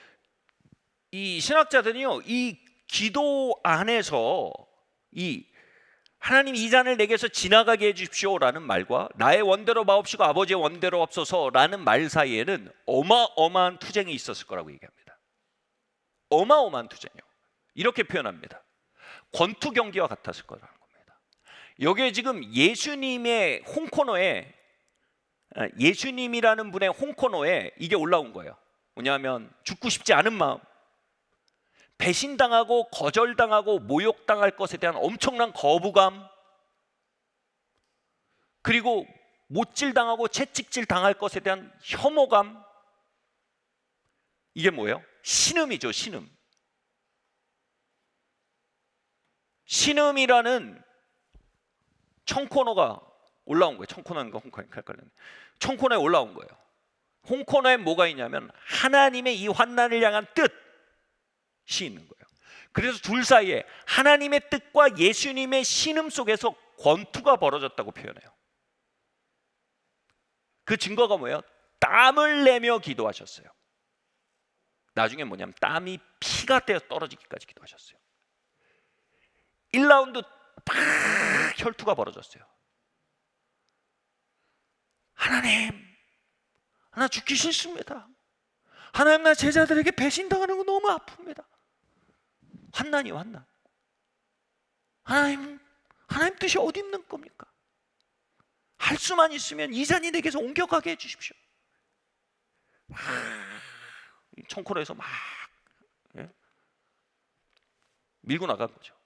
이 신학자들이요, 이 기도 안에서 이 하나님 이 잔을 내게서 지나가게 해주십시오라는 말과 나의 원대로 마옵시고 아버지의 원대로 없소서라는 말 사이에는 어마어마한 투쟁이 있었을 거라고 얘기합니다. 어마어마한 투쟁이요. 이렇게 표현합니다. 권투 경기와 같았을 거라는 겁니다. 여기에 지금 예수님의 홍코너에, 예수님이라는 분의 홍코너에 이게 올라온 거예요. 뭐냐면 죽고 싶지 않은 마음, 배신당하고 거절당하고 모욕당할 것에 대한 엄청난 거부감, 그리고 못질당하고 채찍질 당할 것에 대한 혐오감. 이게 뭐예요? 신음이죠. 신음. 신음이라는 청코너가 올라온 거예요. 청코너인가 홍코너인가 헷갈렸네. 청코너에 올라온 거예요. 홍코너에 뭐가 있냐면 하나님의 이 환난을 향한 뜻이 있는 거예요. 그래서 둘 사이에 하나님의 뜻과 예수님의 신음 속에서 권투가 벌어졌다고 표현해요. 그 증거가 뭐예요? 땀을 내며 기도하셨어요. 나중에 뭐냐면 땀이 피가 되어 떨어지기까지 기도하셨어요. 1라운드 팍 혈투가 벌어졌어요. 하나님, 나 죽기 싫습니다. 하나님, 나 제자들에게 배신당하는 거 너무 아픕니다. 환난이요, 환난. 하나님 뜻이 어디 있는 겁니까? 할 수만 있으면 이 잔이 내게서 옮겨가게 해주십시오. 청코너에서 막 밀고 나간 거죠.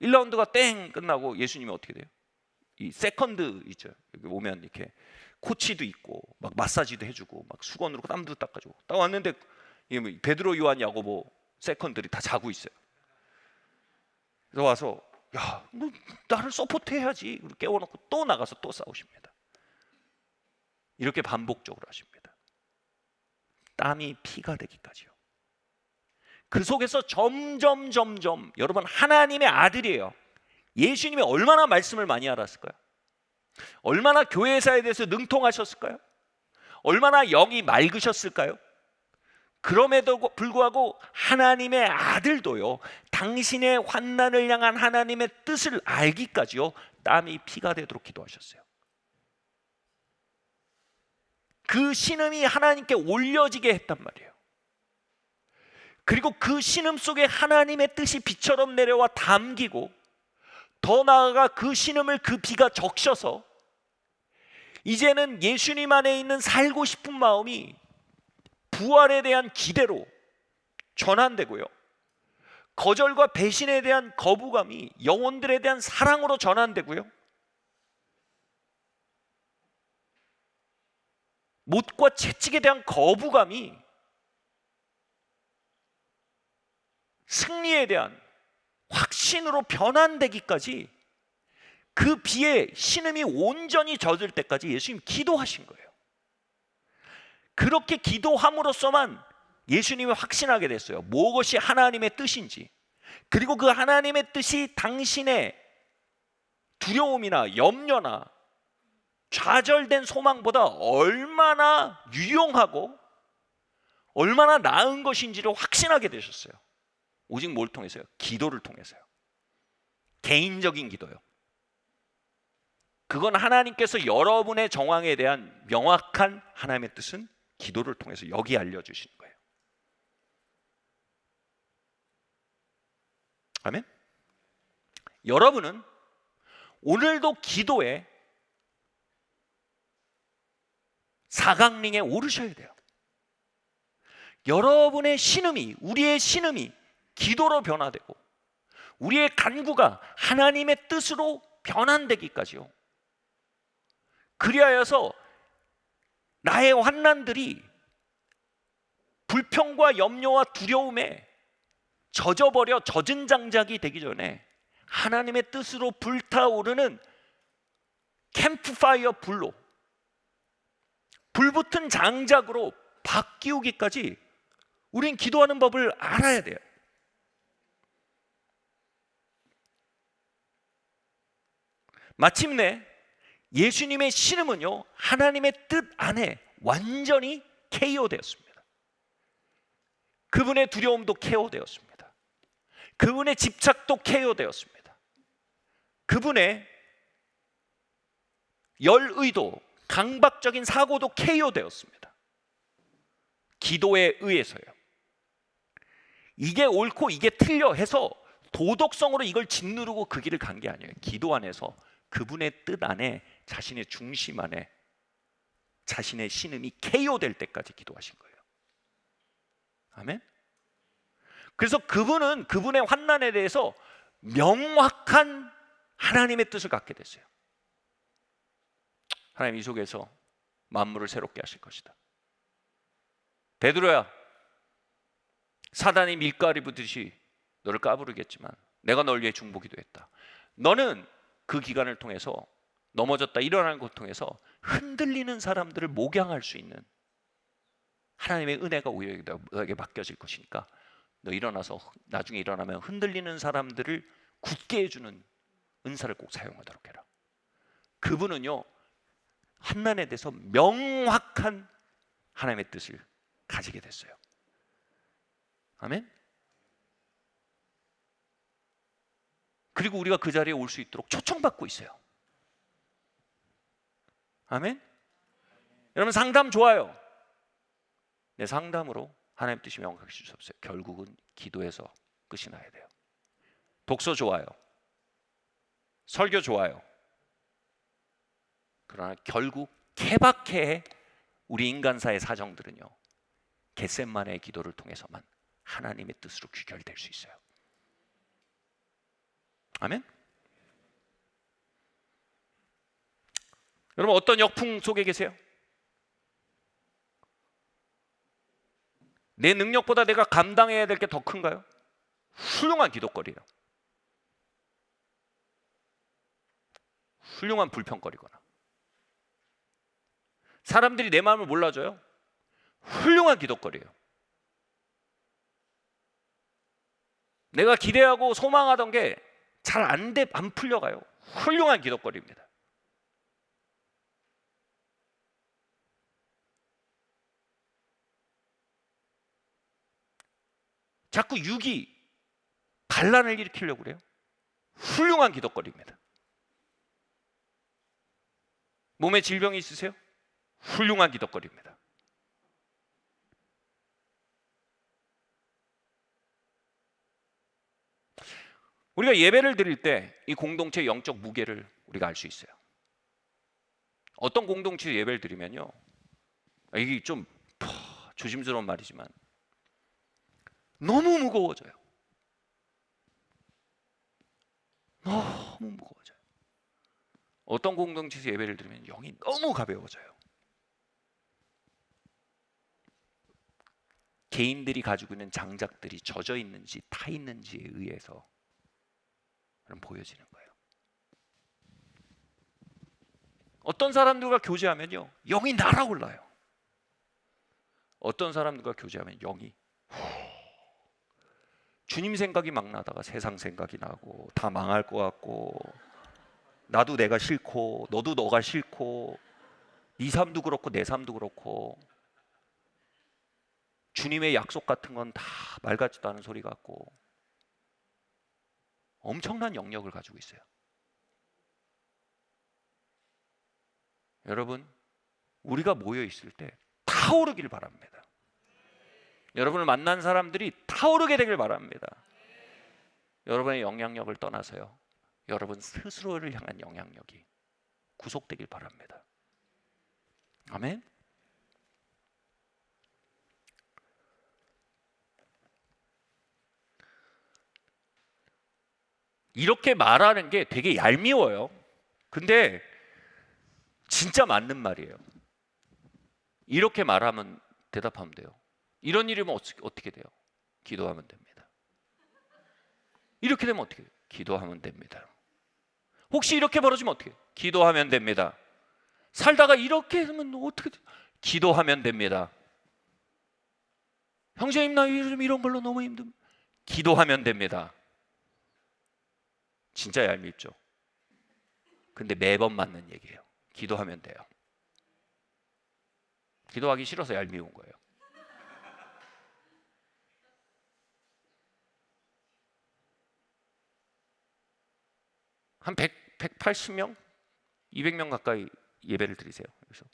1라운드가 땡 끝나고 예수님이 어떻게 돼요? 이 세컨드 있죠. 여기 오면 이렇게 코치도 있고 막 마사지도 해주고 막 수건으로 땀도 닦아주고 딱 왔는데 베드로, 요한, 야고보 세컨들이 다 자고 있어요. 그래서 와서 야, 너 나를 서포트해야지. 깨워놓고 또 나가서 또 싸우십니다. 이렇게 반복적으로 하십니다. 땀이 피가 되기까지요. 그 속에서 점점 여러분, 하나님의 아들이에요. 예수님이 얼마나 말씀을 많이 알았을까요? 얼마나 교회사에 대해서 능통하셨을까요? 얼마나 영이 맑으셨을까요? 그럼에도 불구하고 하나님의 아들도요, 당신의 환난을 향한 하나님의 뜻을 알기까지요, 땀이 피가 되도록 기도하셨어요. 그 신음이 하나님께 올려지게 했단 말이에요. 그리고 그 신음 속에 하나님의 뜻이 비처럼 내려와 담기고, 더 나아가 그 신음을 그 비가 적셔서 이제는 예수님 안에 있는 살고 싶은 마음이 부활에 대한 기대로 전환되고요, 거절과 배신에 대한 거부감이 영혼들에 대한 사랑으로 전환되고요, 못과 채찍에 대한 거부감이 승리에 대한 확신으로 변환되기까지, 그 비에 신음이 온전히 젖을 때까지 예수님 기도하신 거예요. 그렇게 기도함으로써만 예수님이 확신하게 됐어요. 무엇이 하나님의 뜻인지, 그리고 그 하나님의 뜻이 당신의 두려움이나 염려나 좌절된 소망보다 얼마나 유용하고 얼마나 나은 것인지를 확신하게 되셨어요. 오직 뭘 통해서요? 기도를 통해서요. 개인적인 기도요. 그건 하나님께서 여러분의 정황에 대한 명확한 하나님의 뜻은 기도를 통해서 여기 알려주시는 거예요. 아멘? 여러분은 오늘도 기도에 사강링에 오르셔야 돼요. 여러분의 신음이, 우리의 신음이 기도로 변화되고 우리의 간구가 하나님의 뜻으로 변환되기까지요. 그리하여서 나의 환난들이 불평과 염려와 두려움에 젖어버려 젖은 장작이 되기 전에 하나님의 뜻으로 불타오르는 캠프파이어 불로, 불붙은 장작으로 바뀌우기까지 우린 기도하는 법을 알아야 돼요. 마침내 예수님의 신음은요, 하나님의 뜻 안에 완전히 KO되었습니다. 그분의 두려움도 KO되었습니다. 그분의 집착도 KO되었습니다. 그분의 열의도, 강박적인 사고도 KO되었습니다. 기도에 의해서요. 이게 옳고 이게 틀려 해서 도덕성으로 이걸 짓누르고 그 길을 간 게 아니에요. 기도 안에서 그분의 뜻 안에 자신의 중심 안에 자신의 신음이 KO될 때까지 기도하신 거예요. 아멘? 그래서 그분은 그분의 환난에 대해서 명확한 하나님의 뜻을 갖게 됐어요. 하나님 이 속에서 만물을 새롭게 하실 것이다. 베드로야, 사단이 밀가루 부듯이 너를 까부르겠지만 내가 널 위해 중보기도 했다. 너는 그 기간을 통해서 넘어졌다 일어나는 것 통해서 흔들리는 사람들을 목양할 수 있는 하나님의 은혜가 우리에게 맡겨질 것이니까 너 일어나서 나중에 일어나면 흔들리는 사람들을 굳게 해주는 은사를 꼭 사용하도록 해라. 그분은요, 환난에 대해서 명확한 하나님의 뜻을 가지게 됐어요. 아멘? 그리고 우리가 그 자리에 올 수 있도록 초청받고 있어요. 아멘? 여러분 상담 좋아요. 내 상담으로 하나님 뜻이 명확하게 주셨어요. 결국은 기도에서 끝이 나야 돼요. 독서 좋아요. 설교 좋아요. 그러나 결국 케바케의 우리 인간사의 사정들은요, 겟셋마네의 기도를 통해서만 하나님의 뜻으로 귀결될 수 있어요. 아멘? 여러분 어떤 역풍 속에 계세요? 내 능력보다 내가 감당해야 될 게 더 큰가요? 훌륭한 기도거리요. 훌륭한 불평거리거나 사람들이 내 마음을 몰라줘요. 훌륭한 기도거리예요. 내가 기대하고 소망하던 게 잘 안 풀려가요. 훌륭한 기도거리입니다. 자꾸 육이 반란을 일으키려고 그래요. 훌륭한 기도거리입니다. 몸에 질병이 있으세요? 훌륭한 기도거리입니다. 우리가 예배를 드릴 때 이 공동체의 영적 무게를 우리가 알 수 있어요. 어떤 공동체 예배를 드리면요, 이게 좀 조심스러운 말이지만 너무 무거워져요. 너무 무거워져요. 어떤 공동체에서 예배를 드리면 영이 너무 가벼워져요. 개인들이 가지고 있는 장작들이 젖어 있는지 타 있는지에 의해서 보여지는 거예요. 어떤 사람들과 교제하면요, 영이 날아올라요. 어떤 사람들과 교제하면 영이 주님 생각이 막 나다가 세상 생각이 나고 다 망할 것 같고 나도 내가 싫고 너도 너가 싫고 네 삶도 그렇고 내 삶도 그렇고 주님의 약속 같은 건 다 말 같지도 않은 소리 같고 엄청난 영역을 가지고 있어요. 여러분, 우리가 모여 있을 때 타오르길 바랍니다. 여러분을 만난 사람들이 타오르게 되길 바랍니다. 여러분의 영향력을 떠나서요, 여러분 스스로를 향한 영향력이 구속되길 바랍니다. 아멘. 이렇게 말하는 게 되게 얄미워요. 근데 진짜 맞는 말이에요. 이렇게 말하면 대답하면 돼요. 이런 일이면 어떻게 돼요? 기도하면 됩니다. 이렇게 되면 어떻게 돼요? 기도하면 됩니다. 혹시 이렇게 벌어지면 어떻게 해요? 기도하면 됩니다. 살다가 이렇게 되면 어떻게 돼요? 기도하면 됩니다. 형제님 나 요즘 이런 걸로 너무 힘듭니다. 기도하면 됩니다. 진짜 얄밉죠. 근데 매번 맞는 얘기예요. 기도하면 돼요. 기도하기 싫어서 얄미운 거예요. 한 180명? 200명 가까이 예배를 드리세요. 그래서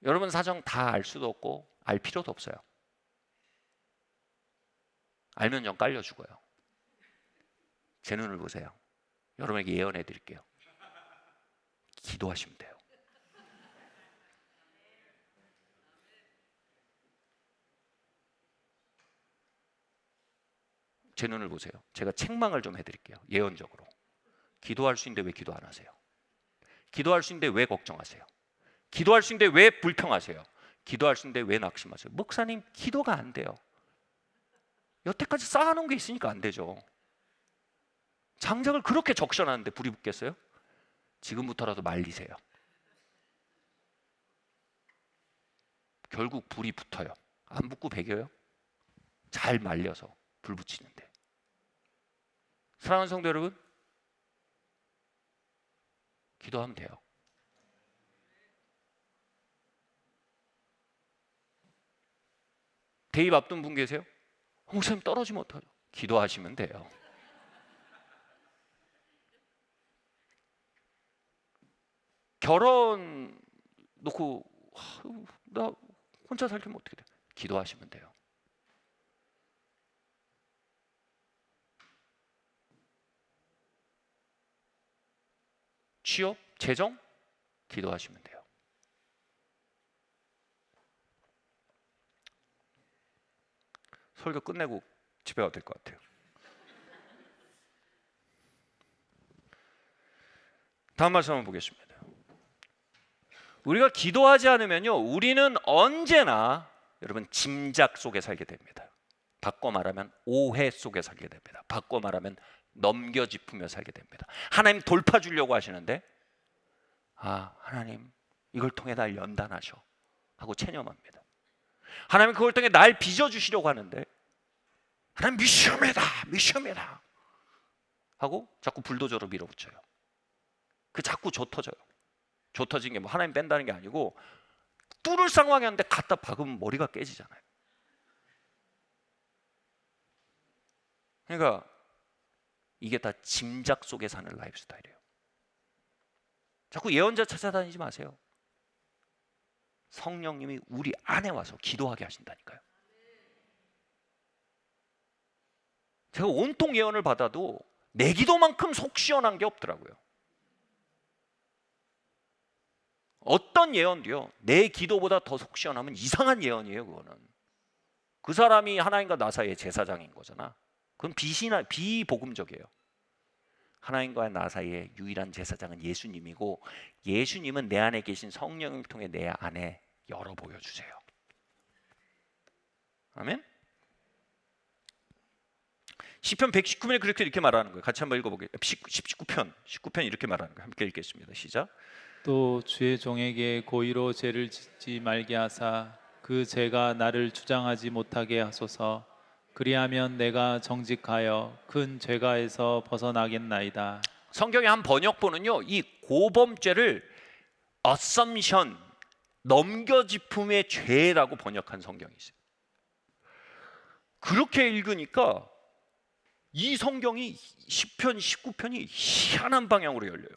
여러분 사정 다 알 수도 없고 알 필요도 없어요. 알면 전 깔려 죽어요. 제 눈을 보세요. 여러분에게 예언해 드릴게요. 기도하시면 돼요. 제 눈을 보세요. 제가 책망을 좀 해드릴게요. 예언적으로. 기도할 수 있는데 왜 기도 안 하세요? 기도할 수 있는데 왜 걱정하세요? 기도할 수 있는데 왜 불평하세요? 기도할 수 있는데 왜 낙심하세요? 목사님 기도가 안 돼요. 여태까지 쌓아놓은 게 있으니까 안 되죠. 장작을 그렇게 적셔놨는데 불이 붙겠어요? 지금부터라도 말리세요. 결국 불이 붙어요. 안 붙고 배겨요? 잘 말려서 불 붙이는데. 사랑하는 성도 여러분, 기도하면 돼요. 대입 앞둔 분 계세요? 목사님 떨어지면 어떡하죠? 기도하시면 돼요. 결혼 놓고 나 혼자 살려면 어떻게 돼요? 기도하시면 돼요. 취업, 재정, 기도하시면 돼요. 설교 끝내고 집에 가도 될 것 같아요. 다음 말씀 한번 보겠습니다. 우리가 기도하지 않으면요, 우리는 언제나 여러분 짐작 속에 살게 됩니다. 바꿔 말하면 오해 속에 살게 됩니다. 바꿔 말하면 넘겨짚으며 살게 됩니다. 하나님 돌파 주려고 하시는데 하나님 이걸 통해 날 연단하셔 하고 체념합니다. 하나님 그걸 통해 날 빚어주시려고 하는데 하나님 미션이다 하고 자꾸 불도저로 밀어붙여요. 그 자꾸 조 터져요. 조 터진 게 뭐 하나님 뺀다는 게 아니고 뚫을 상황이었는데 갖다 박으면 머리가 깨지잖아요. 그러니까 이게 다 짐작 속에 사는 라이프 스타일이에요. 자꾸 예언자 찾아다니지 마세요. 성령님이 우리 안에 와서 기도하게 하신다니까요. 제가 온통 예언을 받아도 내 기도만큼 속 시원한 게 없더라고요. 어떤 예언도요, 내 기도보다 더 속 시원하면 이상한 예언이에요. 그거는 그 사람이 하나님과 나 사이의 제사장인 거잖아. 그건 비복음적이에요. 하나님과 나 사이의 유일한 제사장은 예수님이고 예수님은 내 안에 계신 성령을 통해 내 안에 열어 보여주세요. 아멘. 시편 119편에 이렇게 말하는 거예요. 같이 한번 읽어보겠습니다. 19편 이렇게 말하는 거예요. 함께 읽겠습니다. 시작. 또 주의 종에게 고의로 죄를 짓지 말게 하사 그 죄가 나를 주장하지 못하게 하소서. 그리하면 내가 정직하여 큰 죄가에서 벗어나겠나이다. 성경의 한 번역본은요, 이 고범죄를 assumption, 넘겨짚음의 죄라고 번역한 성경이 있어요. 그렇게 읽으니까 이 성경이 10편, 19편이 희한한 방향으로 열려요.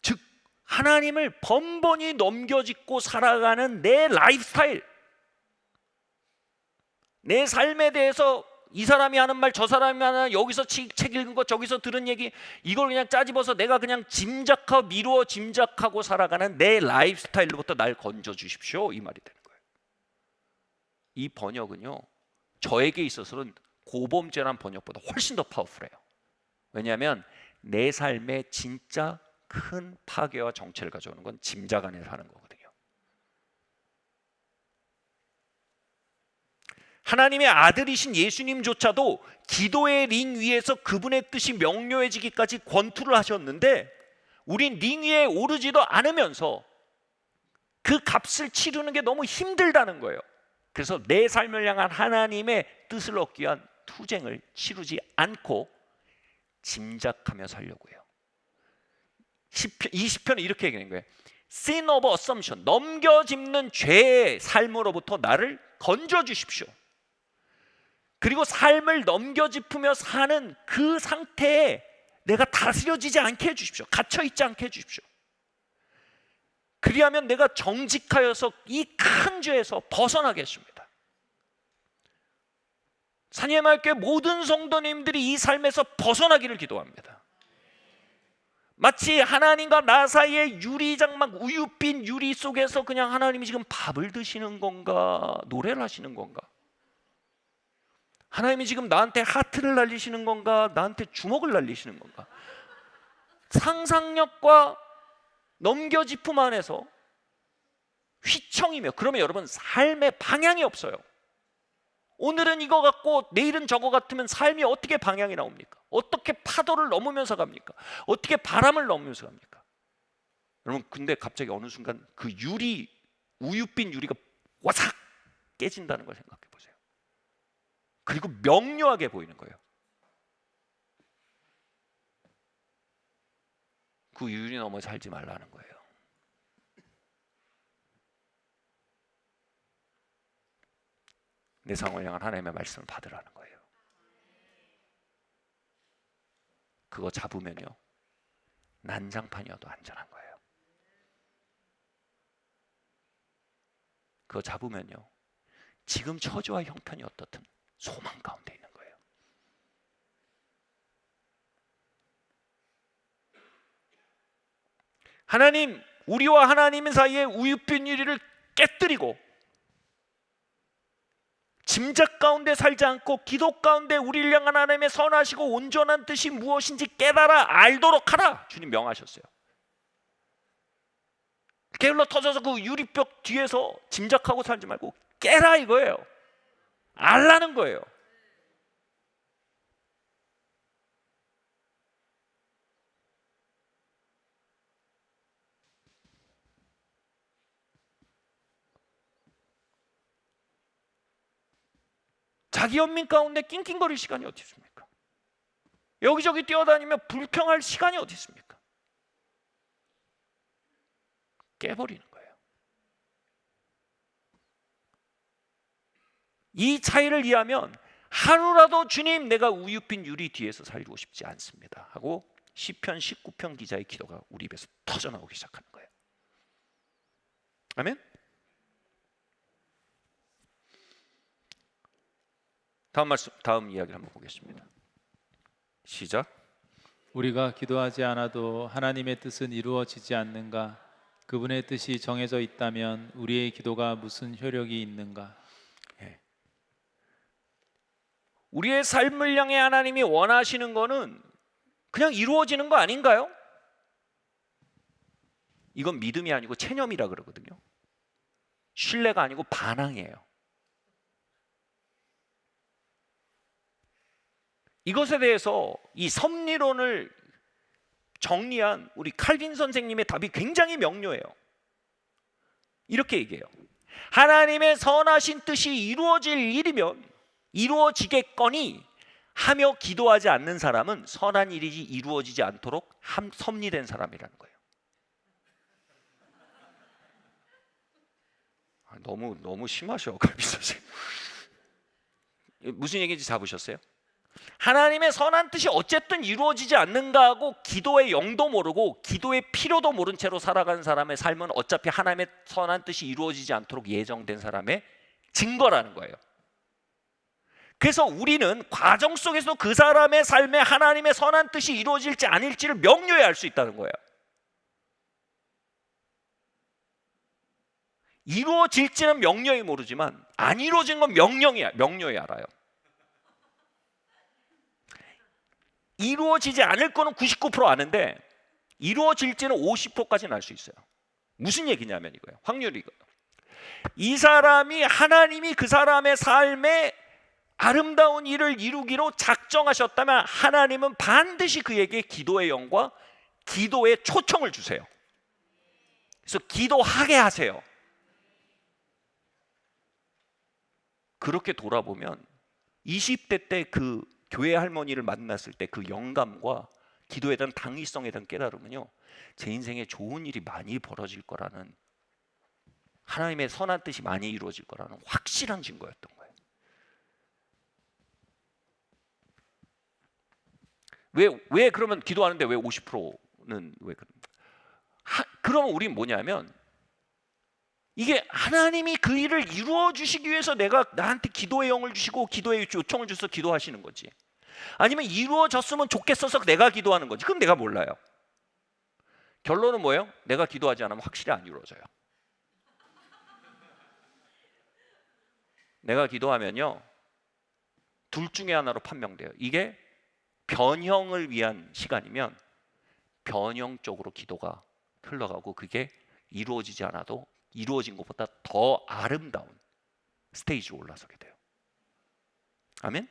즉 하나님을 번번이 넘겨짚고 살아가는 내 라이프 스타일, 내 삶에 대해서 이 사람이 하는 말, 저 사람이 하는, 여기서 책 읽은 거, 저기서 들은 얘기, 이걸 그냥 짜집어서 내가 그냥 짐작하고 미루어 짐작하고 살아가는 내 라이프 스타일로부터 날 건져 주십시오, 이 말이 되는 거예요. 이 번역은요, 저에게 있어서는 고범죄란 번역보다 훨씬 더 파워풀해요. 왜냐하면 내 삶에 진짜 큰 파괴와 정체를 가져오는 건 짐작 안에서 하는 거거든요. 하나님의 아들이신 예수님조차도 기도의 링 위에서 그분의 뜻이 명료해지기까지 권투를 하셨는데 우린 링 위에 오르지도 않으면서 그 값을 치르는 게 너무 힘들다는 거예요. 그래서 내 삶을 향한 하나님의 뜻을 얻기 위한 투쟁을 치르지 않고 짐작하며 살려고 해요. 20편은 이렇게 얘기하는 거예요. Sin of assumption, 넘겨짚는 죄의 삶으로부터 나를 건져 주십시오. 그리고 삶을 넘겨짚으며 사는 그 상태에 내가 다스려지지 않게 해주십시오. 갇혀있지 않게 해주십시오. 그리하면 내가 정직하여서 이 큰 죄에서 벗어나겠습니다. 산예마을교회 모든 성도님들이 이 삶에서 벗어나기를 기도합니다. 마치 하나님과 나 사이의 유리장막, 우유빛 유리 속에서 그냥 하나님이 지금 밥을 드시는 건가, 노래를 하시는 건가, 하나님이 지금 나한테 하트를 날리시는 건가, 나한테 주먹을 날리시는 건가, 상상력과 넘겨짚음 안에서 휘청이며, 그러면 여러분 삶의 방향이 없어요. 오늘은 이거 같고 내일은 저거 같으면 삶이 어떻게 방향이 나옵니까? 어떻게 파도를 넘으면서 갑니까? 어떻게 바람을 넘으면서 갑니까? 여러분, 근데 갑자기 어느 순간 그 유리, 우유빛 유리가 와삭 깨진다는 걸 생각해 보세요. 그리고 명료하게 보이는 거예요. 그 유리 넘어 살지 말라는 거예요. 내 상황을 향한 하나님의 말씀을 받으라는 거예요. 그거 잡으면요, 난장판이어도 안전한 거예요. 그거 잡으면요, 지금 처지와 형편이 어떻든 소망 가운데 있는 거예요. 하나님, 우리와 하나님 사이의 우유빛 유리를 깨뜨리고 짐작 가운데 살지 않고 기도 가운데 우리를 향한 하나님의 선하시고 온전한 뜻이 무엇인지 깨달아 알도록 하라, 주님 명하셨어요. 게을러 터져서 그 유리벽 뒤에서 짐작하고 살지 말고 깨라 이거예요. 알라는 거예요. 자기 연민 가운데 낑낑거릴 시간이 어디 있습니까? 여기저기 뛰어다니며 불평할 시간이 어디 있습니까? 깨버리는 거예요. 이 차이를 이해하면 하루라도 주님, 내가 우유빛 유리 뒤에서 살고 싶지 않습니다 하고 시편 19편 기자의 기도가 우리 입에서 터져나오기 시작하는 거예요. 아멘? 다음 이야기를 한번 보겠습니다. 시작. 우리가 기도하지 않아도 하나님의 뜻은 이루어지지 않는가? 그분의 뜻이 정해져 있다면 우리의 기도가 무슨 효력이 있는가? 우리의 삶을 향해 하나님이 원하시는 거는 그냥 이루어지는 거 아닌가요? 이건 믿음이 아니고 체념이라 그러거든요. 신뢰가 아니고 반항이에요. 이것에 대해서 이 섭리론을 정리한 우리 칼빈 선생님의 답이 굉장히 명료해요. 이렇게 얘기해요. 하나님의 선하신 뜻이 이루어질 일이면 이루어지겠거니 하며 기도하지 않는 사람은 선한 일이 이루어지지 않도록 섭리된 사람이라는 거예요. 너무 심하셔, 갈비 선생님. 무슨 얘기인지 잡으셨어요? 하나님의 선한 뜻이 어쨌든 이루어지지 않는가 하고 기도의 영도 모르고 기도의 필요도 모른 채로 살아가는 사람의 삶은 어차피 하나님의 선한 뜻이 이루어지지 않도록 예정된 사람의 증거라는 거예요. 그래서 우리는 과정 속에서 그 사람의 삶에 하나님의 선한 뜻이 이루어질지 아닐지를 명료히 알 수 있다는 거예요. 이루어질지는 명료히 모르지만 안 이루어진 건 명료히 알아요. 이루어지지 않을 거는 99% 아는데 이루어질지는 50%까지는 알 수 있어요. 무슨 얘기냐면 이거예요. 확률이 이거예요. 이 사람이 하나님이 그 사람의 삶에 아름다운 일을 이루기로 작정하셨다면 하나님은 반드시 그에게 기도의 영과 기도의 초청을 주세요. 그래서 기도하게 하세요. 그렇게 돌아보면 20대 때 그 교회 할머니를 만났을 때 그 영감과 기도에 대한 당위성에 대한 깨달음은요, 제 인생에 좋은 일이 많이 벌어질 거라는, 하나님의 선한 뜻이 많이 이루어질 거라는 확실한 증거였던 거예요. 왜 그러면 기도하는데 왜 50%는 왜 그러면 우린 뭐냐면, 이게 하나님이 그 일을 이루어 주시기 위해서 내가 나한테 기도의 영을 주시고 기도의 요청을 주셔서 기도하시는 거지, 아니면 이루어졌으면 좋겠어서 내가 기도하는 거지, 그건 내가 몰라요. 결론은 뭐예요? 내가 기도하지 않으면 확실히 안 이루어져요. 내가 기도하면요, 둘 중에 하나로 판명돼요. 이게 변형을 위한 시간이면 변형 쪽으로 기도가 흘러가고, 그게 이루어지지 않아도 이루어진 것보다 더 아름다운 스테이지로 올라서게 돼요. 아멘?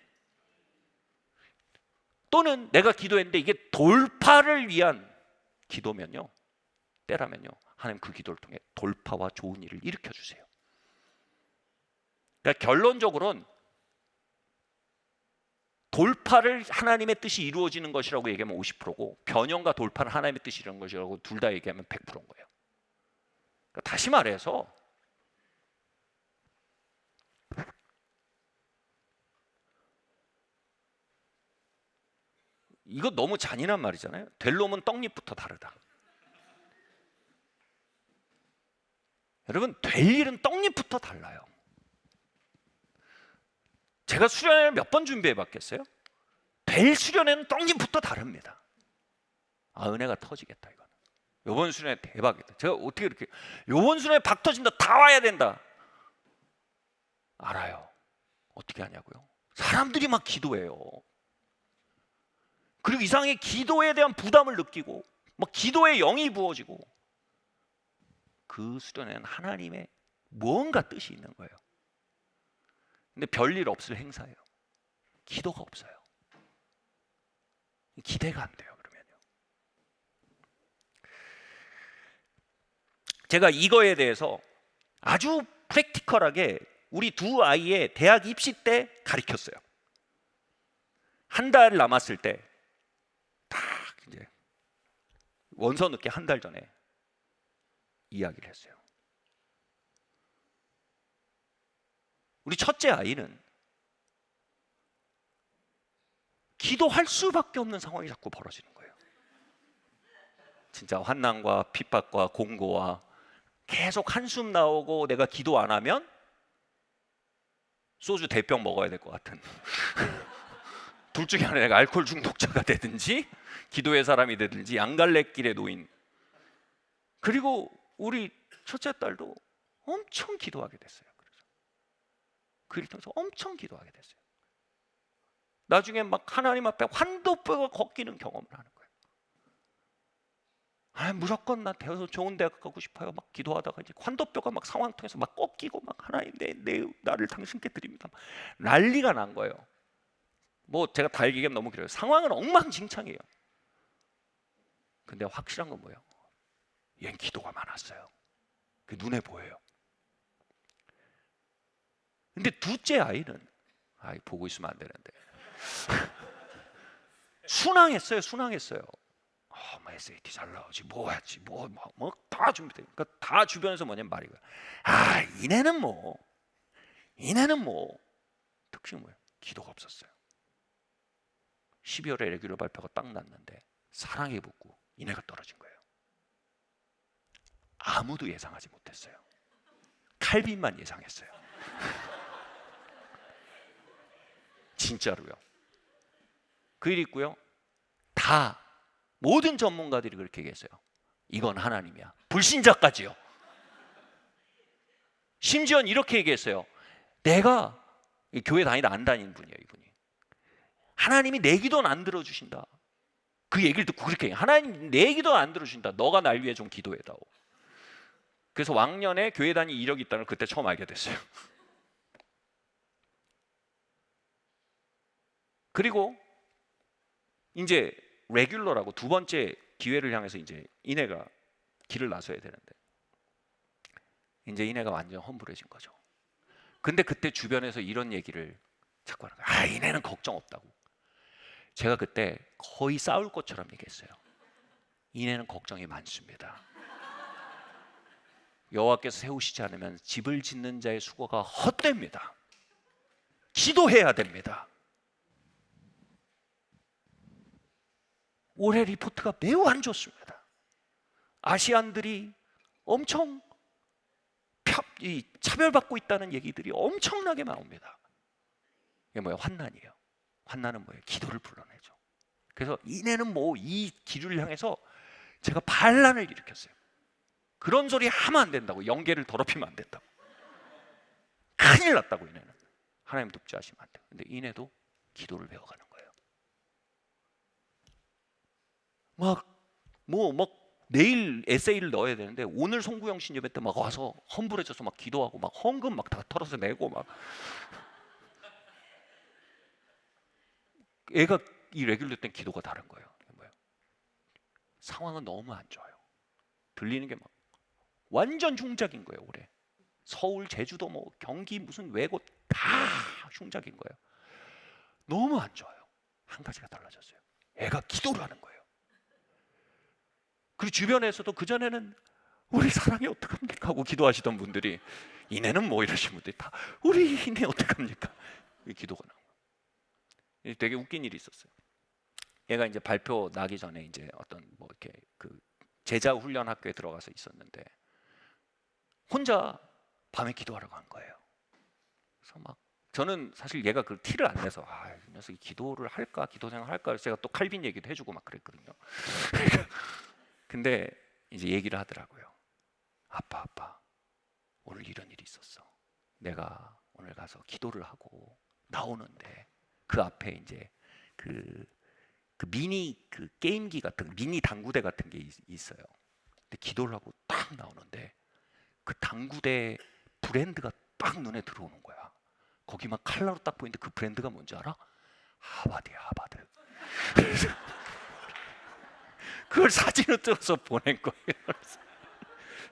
또는 내가 기도했는데 이게 돌파를 위한 기도면요, 때라면요, 하나님 그 기도를 통해 돌파와 좋은 일을 일으켜 주세요. 그러니까 결론적으로는 돌파를 하나님의 뜻이 이루어지는 것이라고 얘기하면 50%고 변형과 돌파는 하나님의 뜻이 이루어지는 것이라고 둘 다 얘기하면 100%인 거예요. 그러니까 다시 말해서 이거 너무 잔인한 말이잖아요. 될 놈은 떡잎부터 다르다. 여러분, 될 일은 떡잎부터 달라요. 제가 수련회를 몇 번 준비해 봤겠어요? 될 수련회는 떡잎부터 다릅니다. 아, 은혜가 터지겠다 이거는. 요번 수련회 대박이다. 제가 어떻게 이렇게 요번 수련회 박 터진다, 다 와야 된다. 알아요. 어떻게 하냐고요? 사람들이 막 기도해요. 그리고 이상하게 기도에 대한 부담을 느끼고 막 기도의 영이 부어지고, 그 수련회는 하나님의 무언가 뜻이 있는 거예요. 근데 별일 없을 행사예요. 기도가 없어요. 기대가 안 돼요. 그러면요. 제가 이거에 대해서 아주 프랙티컬하게 우리 두 아이의 대학 입시 때 가르쳤어요. 한 달 남았을 때 딱 이제 원서 넣기 한 달 전에 이야기를 했어요. 우리 첫째 아이는 기도할 수밖에 없는 상황이 자꾸 벌어지는 거예요. 진짜 환난과 핍박과 공고와 계속 한숨 나오고, 내가 기도 안 하면 소주 대병 먹어야 될 것 같은 둘 중에 하나, 내가 알코올 중독자가 되든지 기도의 사람이 되든지 양갈래길에 놓인. 그리고 우리 첫째 딸도 엄청 기도하게 됐어요. 그래서 그 일을 통해서 엄청 기도하게 됐어요. 나중에 막 하나님 앞에 환도뼈가 걷기는 경험을 하는 거예요. 아, 무조건 나 되어서 좋은 대학 가고 싶어요. 막 기도하다가 이제 환도뼈가 막 상황 통해서 막 꺾이고, 막 하나님 나를 당신께 드립니다. 난리가 난 거예요. 뭐 제가 다 얘기하면 너무 길어요. 상황은 엉망진창이에요. 근데 확실한 건 뭐예요? 얜 기도가 많았어요. 그 눈에 보여요. 근데 둘째 아이는 보고 있으면 안 되는데. 순항했어요. 뭐 SAT 잘 나오지, 뭐 했지, 뭐 다 준비돼. 그러니까 다 주변에서 뭐냐면 말이야. 이내는 뭐 특징이 뭐예요? 기도가 없었어요. 12월에 레귤러 발표가 딱 났는데 사랑에 붙고 이내가 떨어진 거예요. 아무도 예상하지 못했어요. 칼빈만 예상했어요. 진짜로요. 그 일 있고요. 다 모든 전문가들이 그렇게 얘기했어요. 이건 하나님이야. 불신자까지요. 심지어는 이렇게 얘기했어요. 내가 교회 다니다 안 다니는 분이에요, 이분이. 하나님이 내 기도는 안 들어주신다. 그 얘기를 듣고 그렇게 해요. 하나님 내 기도는 안 들어주신다. 너가 날 위해 좀 기도해다오. 그래서 왕년에 교회 다니 이력이 있다는 걸 그때 처음 알게 됐어요. 그리고 이제 레귤러라고 두 번째 기회를 향해서 이제 이내가 길을 나서야 되는데 이제 이내가 완전 험불해진 거죠. 근데 그때 주변에서 이런 얘기를 자꾸 하는 거예요. 이내는 걱정 없다고. 제가 그때 거의 싸울 것처럼 얘기했어요. 이내는 걱정이 많습니다. 여호와께서 세우시지 않으면 집을 짓는 자의 수고가 헛됩니다. 기도해야 됩니다. 올해 리포트가 매우 안 좋습니다. 아시안들이 엄청 차별받고 있다는 얘기들이 엄청나게 나옵니다. 이게 뭐예요? 환난이에요. 환난은 뭐예요? 기도를 불러내죠. 그래서 이내는 이 길을 향해서 제가 반란을 일으켰어요. 그런 소리 하면 안 된다고. 영계를 더럽히면 안 된다고. 큰일 났다고. 이내는 하나님 돕지 하시면 안 돼요. 근데 이내도 기도를 배워가는 거예요. 내일 에세이를 넣어야 되는데 오늘 송구영 신예배 때 막 와서 험불해져서 막 기도하고 막 헌금 막 다 털어서 내고 막. 애가 이 레귤러 땐 기도가 다른 거예요. 뭐예요? 상황은 너무 안 좋아요. 들리는 게 막 완전 흉작인 거예요. 올해 서울, 제주도, 경기 무슨 외고 다 흉작인 거예요. 너무 안 좋아요. 한 가지가 달라졌어요. 애가 기도를 하는 거예요. 그리고 주변에서도 그전에는 우리 사랑이 어떡합니까 하고 기도하시던 분들이 이내는 이러신 분들이 다 우리 이내 어떡합니까? 기도가 나온 거예요. 되게 웃긴 일이 있었어요. 얘가 이제 발표 나기 전에 이제 어떤 이렇게 그 제자 훈련 학교에 들어가서 있었는데 혼자 밤에 기도하러 간 거예요. 그래서 막 저는 사실 얘가 그 티를 안 내서 이 녀석이 기도를 할까 기도 생활 할까 그래서 제가 또 칼빈 얘기도 해주고 막 그랬거든요. 근데 이제 얘기를 하더라고요. 아빠 오늘 이런 일이 있었어. 내가 오늘 가서 기도를 하고 나오는데 그 앞에 이제 그 미니 그 게임기 같은 미니 당구대 같은 게 있어요. 근데 기도를 하고 딱 나오는데 그 당구대 브랜드가 딱 눈에 들어오는 거야. 거기만 칼라로 딱 보이는데 그 브랜드가 뭔지 알아? 하버드야, 하버드. 그래서 그걸 사진을 찍어서 보낸 거예요.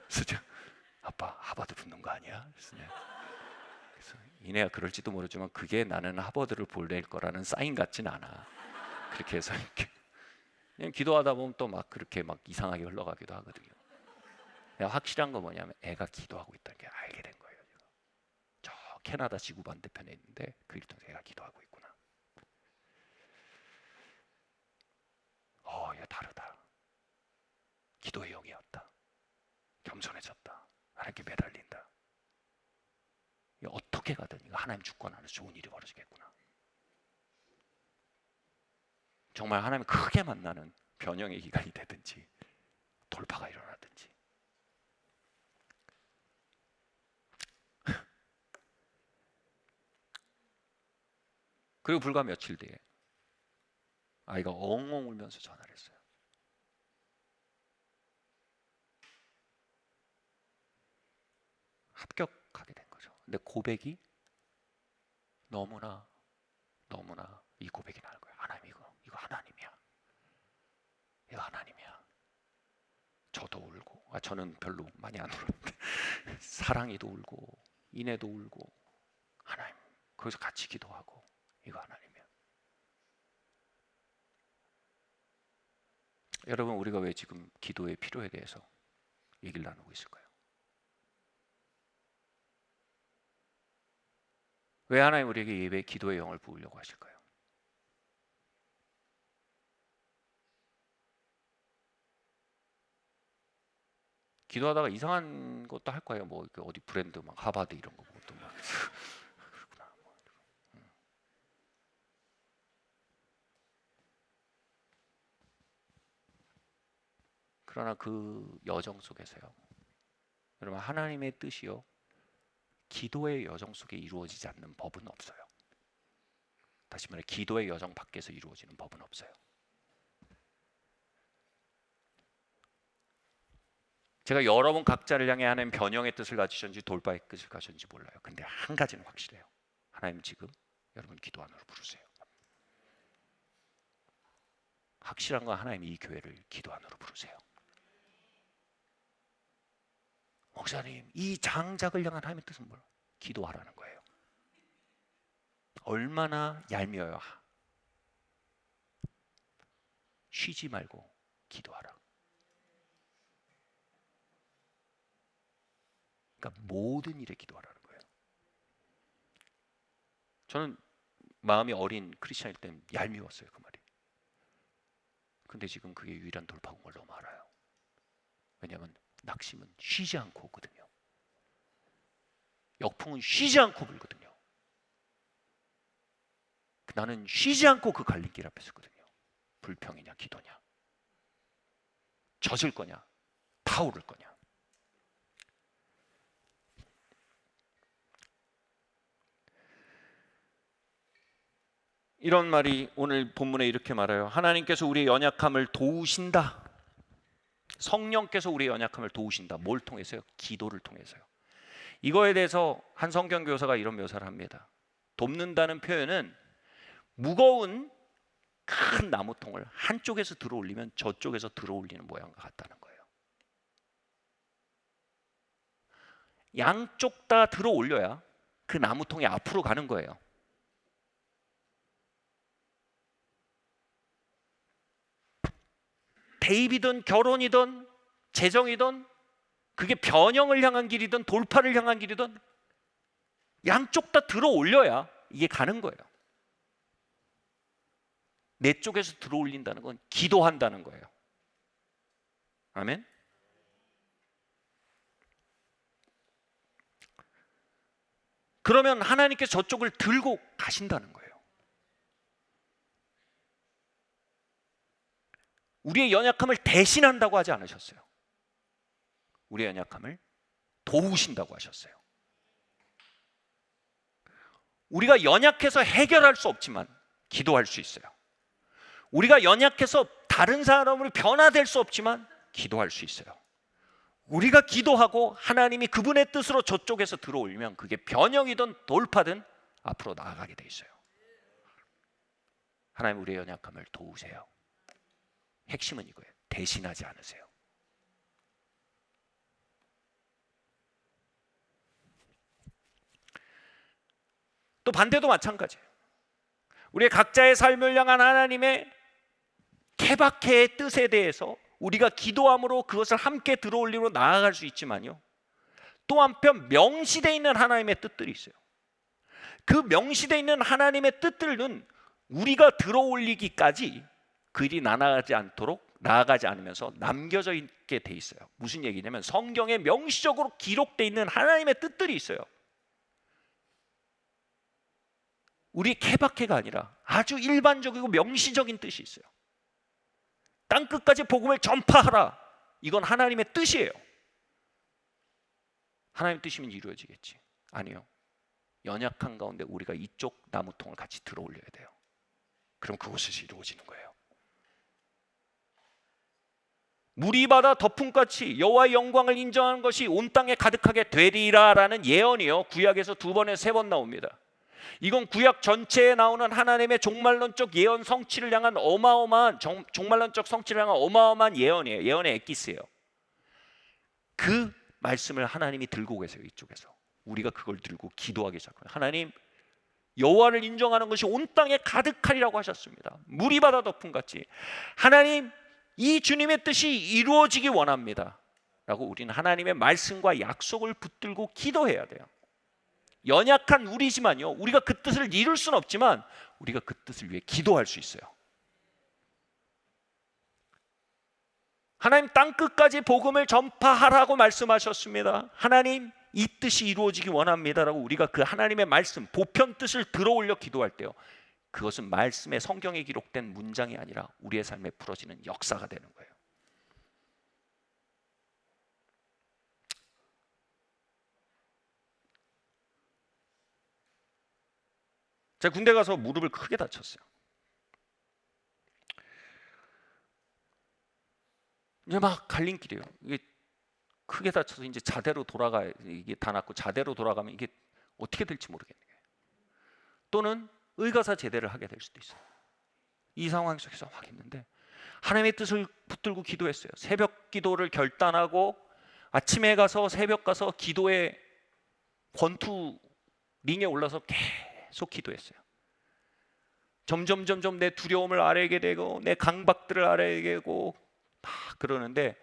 그래서 아빠 하버드 붙는 거 아니야? 그래서 이내가 그럴지도 모르지만 그게 나는 하버드를 보낼 거라는 사인 같진 않아. 그렇게 해서 이렇게 그냥 기도하다 보면 또 막 그렇게 막 이상하게 흘러가기도 하거든요. 확실한 건 뭐냐면 애가 기도하고 있다는 게 알게 된 거예요. 저 캐나다 지구 반대편에 있는데 그 일을 통해서 애가 기도하고 있구나. 얘 다르다. 기도의 영이었다. 겸손해졌다. 하나님께 매달린다. 어떻게 가든 이거 하나님 주권 안에서 좋은 일이 벌어지겠구나. 정말 하나님 크게 만나는 변형의 기간이 되든지 돌파가 일어나든지. 그리고 불과 며칠 뒤에 아이가 엉엉 울면서 전화를 했어요. 합격하게 된 거죠. 근데 고백이 너무나 이 고백이 나는 거예요. 하나님 이거 하나님이야. 이거 하나님이야. 저도 울고, 저는 별로 많이 안 울었는데 사랑이도 울고, 이내도 울고, 하나님 거기서 같이 기도하고 이거 하나님이야. 여러분, 우리가 왜 지금 기도의 필요에 대해서 얘기를 나누고 있을까요? 왜 하나님 우리에게 예배 기도의 영을 부으려고 하실까요? 기도하다가 이상한 것도 할 거예요. 뭐 어디 브랜드 막 하바드 이런 거 또 막 그렇구나. 그러나 그 여정 속에서요, 여러분, 하나님의 뜻이요, 기도의 여정 속에 이루어지지 않는 법은 없어요. 다시 말해, 기도의 여정 밖에서 이루어지는 법은 없어요. 제가 여러분 각자를 향해 하나님 변형의 뜻을 가지셨는지 돌파의 뜻을 가지셨는지 몰라요. 근데 한 가지는 확실해요. 하나님 지금 여러분 기도 안으로 부르세요. 확실한 건 하나님 이 교회를 기도 안으로 부르세요. 목사님, 이 장작을 향한 하나님의 뜻은 뭐예요? 기도하라는 거예요. 얼마나 얄미워요. 쉬지 말고 기도하라. 그러니까 모든 일에 기도하라는 거예요. 저는 마음이 어린 크리스천일 땐 얄미웠어요, 그 말이. 근데 지금 그게 유일한 돌파구인 걸 너무 알아요. 왜냐하면 낙심은 쉬지 않고 오거든요. 역풍은 쉬지 않고 불거든요. 나는 쉬지 않고 그 갈림길 앞에 서거든요. 불평이냐 기도냐, 젖을 거냐 타오를 거냐. 이런 말이 오늘 본문에 이렇게 말해요. 하나님께서 우리의 연약함을 도우신다. 성령께서 우리의 연약함을 도우신다. 뭘 통해서요? 기도를 통해서요. 이거에 대해서 한 성경 교사가 이런 묘사를 합니다. 돕는다는 표현은 무거운 큰 나무통을 한쪽에서 들어 올리면 저쪽에서 들어 올리는 모양과 같다는 거예요. 양쪽 다 들어 올려야 그 나무통이 앞으로 가는 거예요. 대입이든 결혼이든 재정이든 그게 변형을 향한 길이든 돌파를 향한 길이든 양쪽 다 들어 올려야 이게 가는 거예요. 내 쪽에서 들어 올린다는 건 기도한다는 거예요. 아멘. 그러면 하나님께서 저쪽을 들고 가신다는 거예요. 우리의 연약함을 대신한다고 하지 않으셨어요. 우리의 연약함을 도우신다고 하셨어요. 우리가 연약해서 해결할 수 없지만 기도할 수 있어요. 우리가 연약해서 다른 사람으로 변화될 수 없지만 기도할 수 있어요. 우리가 기도하고 하나님이 그분의 뜻으로 저쪽에서 들어올면 그게 변형이든 돌파든 앞으로 나아가게 돼 있어요. 하나님 우리의 연약함을 도우세요. 핵심은 이거예요. 대신하지 않으세요. 또 반대도 마찬가지예요. 우리의 각자의 삶을 향한 하나님의 케바케의 뜻에 대해서 우리가 기도함으로 그것을 함께 들어올리로 나아갈 수 있지만요, 또 한편 명시되어 있는 하나님의 뜻들이 있어요. 그 명시되어 있는 하나님의 뜻들은 우리가 들어올리기까지 그 일이 나아가지 않으면서 남겨져 있게 돼 있어요. 무슨 얘기냐면 성경에 명시적으로 기록되어 있는 하나님의 뜻들이 있어요. 우리 케바케가 아니라 아주 일반적이고 명시적인 뜻이 있어요. 땅끝까지 복음을 전파하라. 이건 하나님의 뜻이에요. 하나님의 뜻이면 이루어지겠지. 아니요. 연약한 가운데 우리가 이쪽 나무통을 같이 들어 올려야 돼요. 그럼 그곳에서 이루어지는 거예요. 물이 바다 덮음같이 여호와의 영광을 인정하는 것이 온 땅에 가득하게 되리라라는 예언이요, 구약에서 2번에 3번 나옵니다. 이건 구약 전체에 나오는 하나님의 종말론적 예언 성취를 향한 어마어마한 종말론적 성취를 향한 어마어마한 예언이에요. 예언의 엑기스예요. 그 말씀을 하나님이 들고 계세요. 이쪽에서 우리가 그걸 들고 기도하기 시작해요. 하나님, 여호와를 인정하는 것이 온 땅에 가득하리라고 하셨습니다. 물이 바다 덮음 같이 하나님, 이 주님의 뜻이 이루어지기 원합니다 라고 우리는 하나님의 말씀과 약속을 붙들고 기도해야 돼요. 연약한 우리지만요, 우리가 그 뜻을 이룰 수는 없지만 우리가 그 뜻을 위해 기도할 수 있어요. 하나님, 땅 끝까지 복음을 전파하라고 말씀하셨습니다. 하나님, 이 뜻이 이루어지기 원합니다라고 우리가 그 하나님의 말씀, 보편 뜻을 들어올려 기도할 때요, 그것은 말씀의 성경에 기록된 문장이 아니라 우리의 삶에 풀어지는 역사가 되는 거예요. 제가 군대 가서 무릎을 크게 다쳤어요. 이제 막 갈림길이에요. 이게 크게 다쳐서 이제 자대로 돌아가, 이게 다 낫고 자대로 돌아가면 이게 어떻게 될지 모르겠는 거예요. 또는 의가사 제대를 하게 될 수도 있어요. 이 상황 속에서 막 했는데 하나님의 뜻을 붙들고 기도했어요. 새벽 기도를 결단하고 아침에 가서 새벽 가서 기도의 권투 링에 올라서 계속 기도했어요. 점점 내 두려움을 알게 되고 내 강박들을 알게 되고 막 그러는데,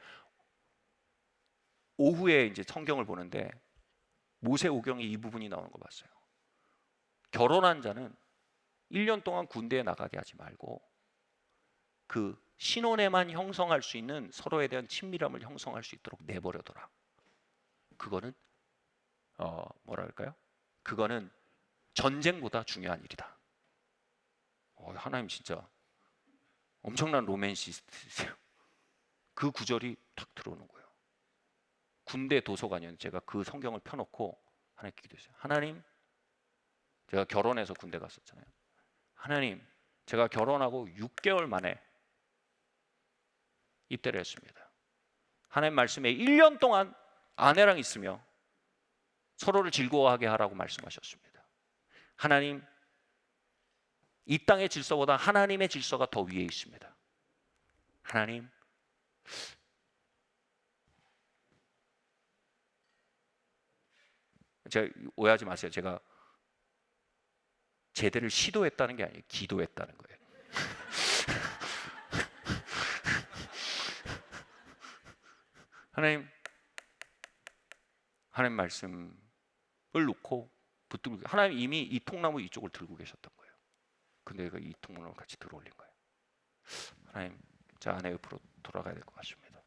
오후에 이제 성경을 보는데 모세오경에 이 부분이 나오는 거 봤어요. 결혼한 자는 1년 동안 군대에 나가게 하지 말고 그 신혼에만 형성할 수 있는 서로에 대한 친밀함을 형성할 수 있도록 내버려둬라. 그거는 뭐라 할까요? 그거는 전쟁보다 중요한 일이다. 하나님 진짜 엄청난 로맨시스트세요. 그 구절이 탁 들어오는 거예요. 군대 도서관이었는데 제가 그 성경을 펴놓고 하나님께 기도했어요. 하나님, 제가 결혼해서 군대 갔었잖아요. 하나님, 제가 결혼하고 6개월 만에 입대를 했습니다. 하나님 말씀에 1년 동안 아내랑 있으며 서로를 즐거워하게 하라고 말씀하셨습니다. 하나님, 이 땅의 질서보다 하나님의 질서가 더 위에 있습니다. 하나님, 제가 오해하지 마세요. 제가 제대를 시도했다는 게 아니에요. 기도했다는 거예요. 하나님 말씀을 놓고 붙들고, 하나님 이미 이 통나무 이쪽을 들고 계셨던 거예요. 근데 내가 이 통나무를 같이 들어올린 거예요. 하나님, 제 아내 옆으로 돌아가야 될 것 같습니다.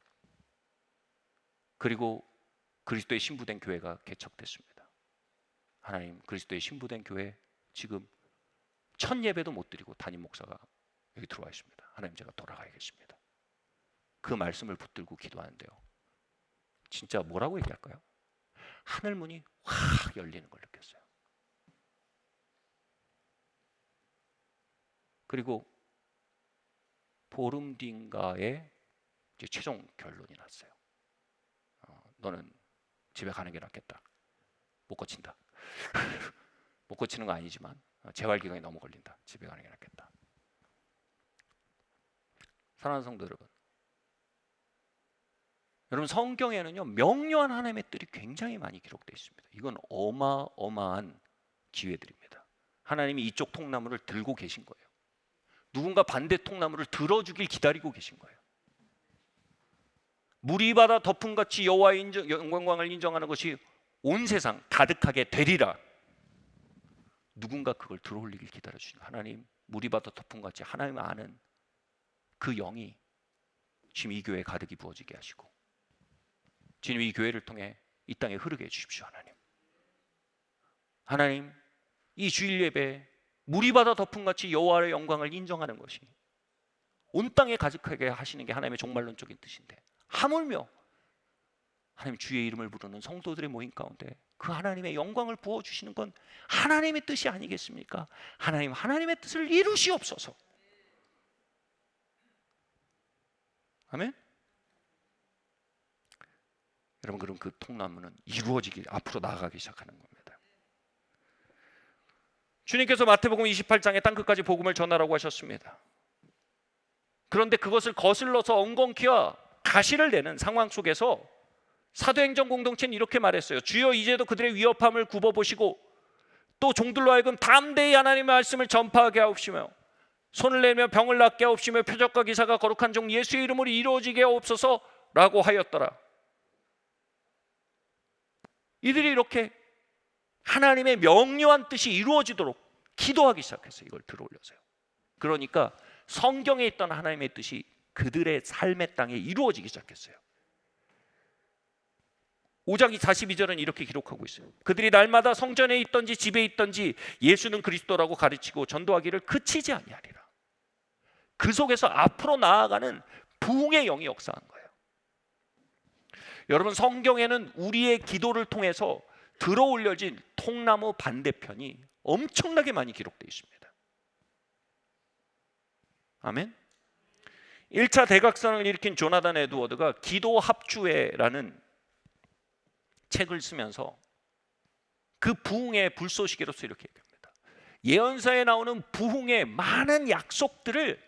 그리고 그리스도의 신부된 교회가 개척됐습니다. 하나님, 그리스도의 신부된 교회 지금 첫 예배도 못 드리고 담임 목사가 여기 들어와 있습니다. 하나님, 제가 돌아가야겠습니다. 그 말씀을 붙들고 기도하는데요, 진짜 뭐라고 얘기할까요? 하늘 문이 확 열리는 걸 느꼈어요. 그리고 보름 뒤인가에 이제 최종 결론이 났어요. 너는 집에 가는 게 낫겠다. 못 고친다. 못 고치는 거 아니지만 재활 기간이 너무 걸린다. 집에 가는 게 낫겠다. 사랑하는 성도 여러분, 여러분 성경에는요 명료한 하나님의 뜻이 굉장히 많이 기록되어 있습니다. 이건 어마어마한 기회들입니다. 하나님이 이쪽 통나무를 들고 계신 거예요. 누군가 반대 통나무를 들어주길 기다리고 계신 거예요. 물이 바다 덮음같이 여호와의 영광을 인정하는 것이 온 세상 가득하게 되리라. 누군가 그걸 들어올리길 기다려주시는 하나님, 물이 바다 덮음같이 하나님 아는 그 영이 지금 이 교회에 가득히 부어지게 하시고 지금 이 교회를 통해 이 땅에 흐르게 해주십시오. 하나님, 이 주일 예배 물이 바다 덮음같이 여호와의 영광을 인정하는 것이 온 땅에 가득하게 하시는 게 하나님의 종말론적인 뜻인데, 하물며 하나님 주의 이름을 부르는 성도들의 모임 가운데 그 하나님의 영광을 부어주시는 건 하나님의 뜻이 아니겠습니까? 하나님, 하나님의 뜻을 이루시옵소서. 아멘. 여러분, 그럼 그 통나무는 이루어지기, 앞으로 나아가기 시작하는 겁니다. 주님께서 마태복음 28장에 땅끝까지 복음을 전하라고 하셨습니다. 그런데 그것을 거슬러서 엉겅퀴와 가시를 내는 상황 속에서 사도행전 공동체는 이렇게 말했어요. 주여, 이제도 그들의 위협함을 굽어보시고 또 종들로 하여금 담대히 하나님의 말씀을 전파하게 하옵시며 손을 내며 병을 낫게 하옵시며 표적과 기사가 거룩한 종 예수의 이름으로 이루어지게 하옵소서라고 하였더라. 이들이 이렇게 하나님의 명료한 뜻이 이루어지도록 기도하기 시작했어요. 이걸 들어올려서요. 그러니까 성경에 있던 하나님의 뜻이 그들의 삶의 땅에 이루어지기 시작했어요. 5장 42절은 이렇게 기록하고 있어요. 그들이 날마다 성전에 있던지 집에 있던지 예수는 그리스도라고 가르치고 전도하기를 그치지 아니하리라. 그 속에서 앞으로 나아가는 부흥의 영이 역사한 거예요. 여러분, 성경에는 우리의 기도를 통해서 들어올려진 통나무 반대편이 엄청나게 많이 기록되어 있습니다. 아멘. 1차 대각선을 일으킨 조나단 에드워드가 기도 합주회라는 책을 쓰면서 그 부흥의 불쏘시개로서 이렇게 얘기합니다. 예언서에 나오는 부흥의 많은 약속들을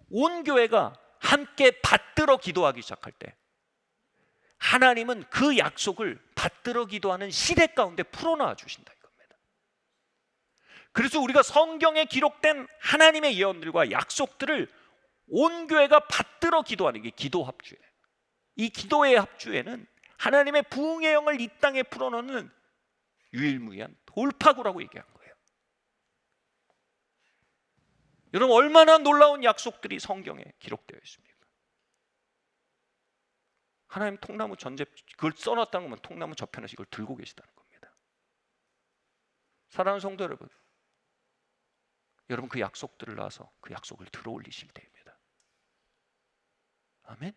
온 교회가 함께 받들어 기도하기 시작할 때 하나님은 그 약속을 받들어 기도하는 시대 가운데 풀어놔 주신다 이겁니다. 그래서 우리가 성경에 기록된 하나님의 예언들과 약속들을 온 교회가 받들어 기도하는 게 기도 합주예요. 이 기도의 합주에는 하나님의 부흥의 영을 이 땅에 풀어놓는 유일무이한 돌파구라고 얘기한 거예요. 여러분, 얼마나 놀라운 약속들이 성경에 기록되어 있습니까? 하나님 통나무 전제 그걸 써놨다는 거면 통나무 저편에서 이걸 들고 계시다는 겁니다. 사랑하는 성도 여러분, 여러분 그 약속들을 놔서 그 약속을 들어올리실 때입니다. 아멘.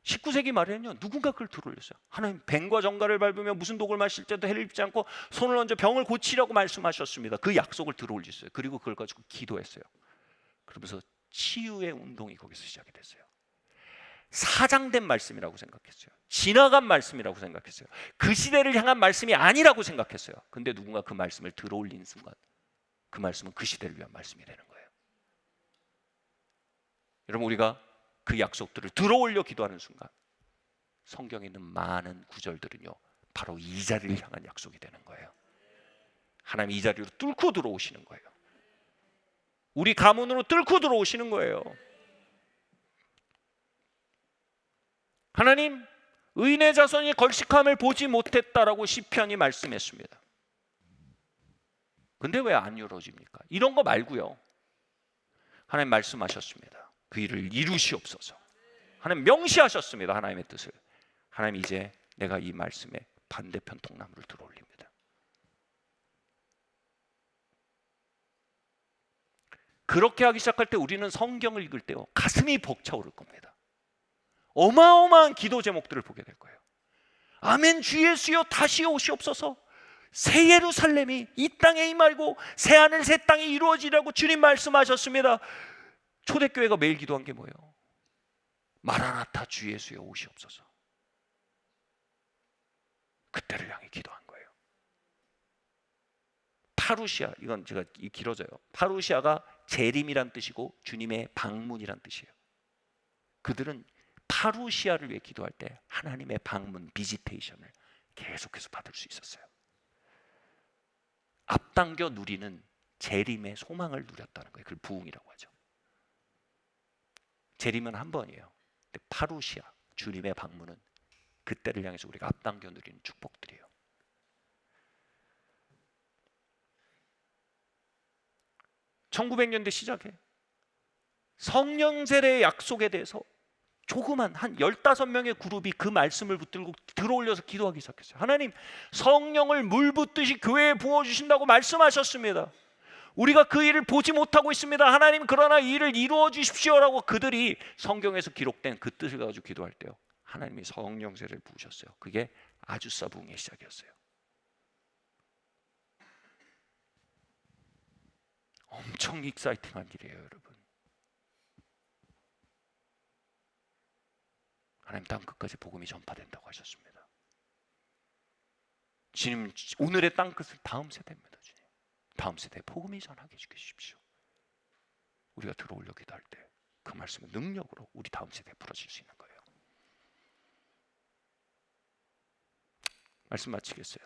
19세기 말에는요, 누군가 그걸 들어올렸어요. 하나님 뱀과 정갈을 밟으며 무슨 독을 마실 때도 해를 입지 않고 손을 얹어 병을 고치라고 말씀하셨습니다. 그 약속을 들어올렸어요. 그리고 그걸 가지고 기도했어요. 그러면서 치유의 운동이 거기서 시작이 됐어요. 사장된 말씀이라고 생각했어요. 지나간 말씀이라고 생각했어요. 그 시대를 향한 말씀이 아니라고 생각했어요. 근데 누군가 그 말씀을 들어올린 순간 그 말씀은 그 시대를 위한 말씀이 되는 거예요. 여러분, 우리가 그 약속들을 들어올려 기도하는 순간 성경에 있는 많은 구절들은요, 바로 이 자리를 향한 약속이 되는 거예요. 하나님이 이 자리로 뚫고 들어오시는 거예요. 우리 가문으로 뚫고 들어오시는 거예요. 하나님, 의인의 자손이 걸식함을 보지 못했다라고 시편이 말씀했습니다. 근데 왜 안 이루어집니까? 이런 거 말고요, 하나님 말씀하셨습니다. 그 일을 이루시옵소서. 하나님 명시하셨습니다. 하나님의 뜻을. 하나님, 이제 내가 이 말씀에 반대편 통나무를 들어올립니다. 그렇게 하기 시작할 때 우리는 성경을 읽을 때요, 가슴이 벅차오를 겁니다. 어마어마한 기도 제목들을 보게 될 거예요. 아멘. 주 예수여 다시 오시옵소서. 새 예루살렘이 이 땅에 임하고 새 하늘 새 땅이 이루어지라고 주님 말씀하셨습니다. 초대교회가 매일 기도한 게 뭐예요? 마라나타 주 예수여 오시옵소서. 그때를 향해 기도한 거예요. 파루시아, 이건 제가 길어져요. 파루시아가 재림이란 뜻이고 주님의 방문이란 뜻이에요. 그들은 파루시아를 위해 기도할 때 하나님의 방문, 비지테이션을 계속해서 받을 수 있었어요. 앞당겨 누리는 재림의 소망을 누렸다는 거예요. 그걸 부흥이라고 하죠. 재림은 한 번이에요. 근데 파루시아, 주님의 방문은 그때를 향해서 우리가 앞당겨 누리는 축복들이에요. (1900년대) 시작에 성령 세례의 약속에 대해서 조그만 한 15명의 그룹이 그 말씀을 붙들고 들어올려서 기도하기 시작했어요. 하나님, 성령을 물 붓듯이 교회에 부어주신다고 말씀하셨습니다. 우리가 그 일을 보지 못하고 있습니다. 하나님, 그러나 이 일을 이루어 주십시오라고 그들이 성경에서 기록된 그 뜻을 가지고 기도할 때요, 하나님이 성령 세례를 부으셨어요. 그게 아주사 부흥의 시작이었어요. 엄청 익사이팅한 일이에요, 여러분. 하나님 땅 끝까지 복음이 전파된다고 하셨습니다. 주님, 오늘의 땅 끝은 다음 세대입니다. 주님, 다음 세대에 복음이 전하게 해주십시오. 우리가 들어올려 기도할 때 그 말씀의 능력으로 우리 다음 세대에 풀어질 수 있는 거예요. 말씀 마치겠어요.